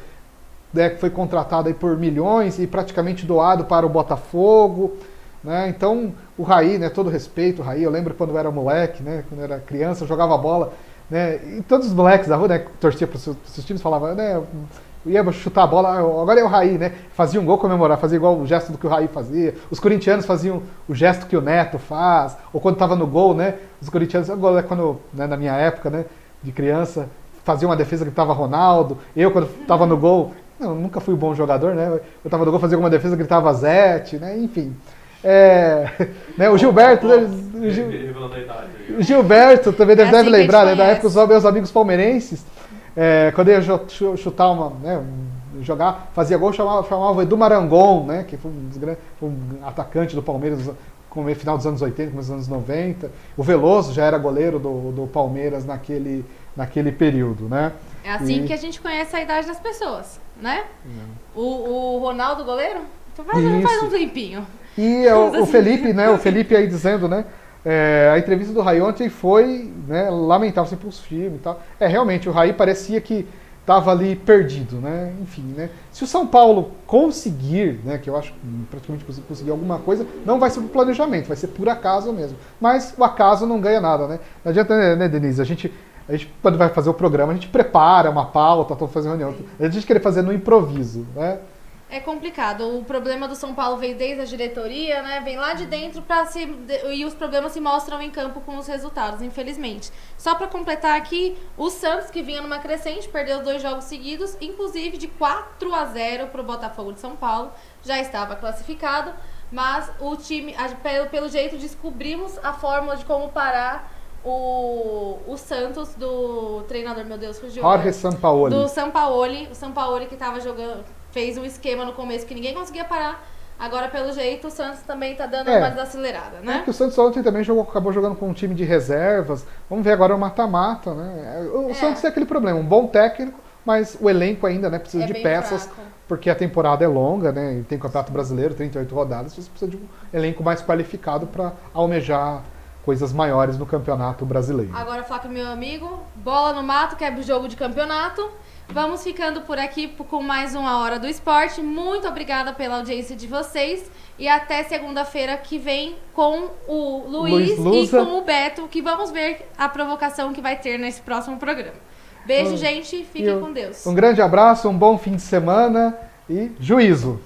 né, que foi contratado aí por milhões e praticamente doado para o Botafogo, né? Então o Raí, né, todo respeito, o Raí, eu lembro quando eu era moleque, né, quando eu era criança, eu jogava bola, né, e todos os moleques da rua, né, que torcia para os seus times, falavam, né, eu ia chutar a bola, agora é o Raí, né, fazia um gol comemorar, fazia igual o gesto do que o Raí fazia, os corintianos faziam o gesto que o Neto faz, ou quando estava no gol, né, os corintianos, quando, né, na minha época, né, de criança, fazia uma defesa que estava Ronaldo, eu quando estava no gol, eu nunca fui um bom jogador, né, eu estava no gol, fazia alguma defesa que gritava Zete, né, enfim. Né, o Gilberto, o Gilberto também deve lembrar, né, da época dos meus amigos palmeirenses, quando eu ia chutar jogar, fazia gol, chamava o Edu Marangon, né, que foi um atacante do Palmeiras no final dos anos 80, começo dos anos 90. O Veloso já era goleiro do Palmeiras naquele período, né? É assim que a gente conhece a idade das pessoas, né? O Ronaldo goleiro? Então faz um tempinho. E o Felipe, né? O Felipe aí dizendo, né? A entrevista do Raí ontem foi, né, lamentável, assim, pros filmes e tal. Realmente, o Raí parecia que estava ali perdido, né? Enfim, né? Se o São Paulo conseguir, né, que eu acho que praticamente conseguir alguma coisa, não vai ser por planejamento, vai ser por acaso mesmo. Mas o acaso não ganha nada, né? Não adianta, né, Denise? A gente quando vai fazer o programa, a gente prepara uma pauta, fazer reunião. A gente querer fazer no improviso, né? É complicado. O problema do São Paulo vem desde a diretoria, né? Vem lá de dentro e os problemas se mostram em campo com os resultados, infelizmente. Só para completar aqui, o Santos, que vinha numa crescente, perdeu 2 jogos seguidos, inclusive de 4-0 para o Botafogo de São Paulo. Já estava classificado, mas o time, pelo jeito, descobrimos a fórmula de como parar o Santos do treinador, meu Deus, fugiu. Jorge Sampaoli. Do Sampaoli. O Sampaoli que estava jogando, fez um esquema no começo que ninguém conseguia parar. Agora, pelo jeito, o Santos também tá dando uma desacelerada, né? Que o Santos ontem também acabou jogando com um time de reservas. Vamos ver agora o mata-mata, né? O Santos tem aquele problema, um bom técnico, mas o elenco ainda, né, precisa de peças, fraco. Porque a temporada é longa, né? E tem o Campeonato Brasileiro, 38 rodadas, você precisa de um elenco mais qualificado para almejar coisas maiores no Campeonato Brasileiro. Agora, Flávio, meu amigo, bola no mato, quebra o jogo de campeonato. Vamos ficando por aqui com mais uma Hora do Esporte. Muito obrigada pela audiência de vocês. E até segunda-feira que vem com o Luiz e com o Beto, que vamos ver a provocação que vai ter nesse próximo programa. Beijo, gente. Fiquem com Deus. Um grande abraço, um bom fim de semana e juízo.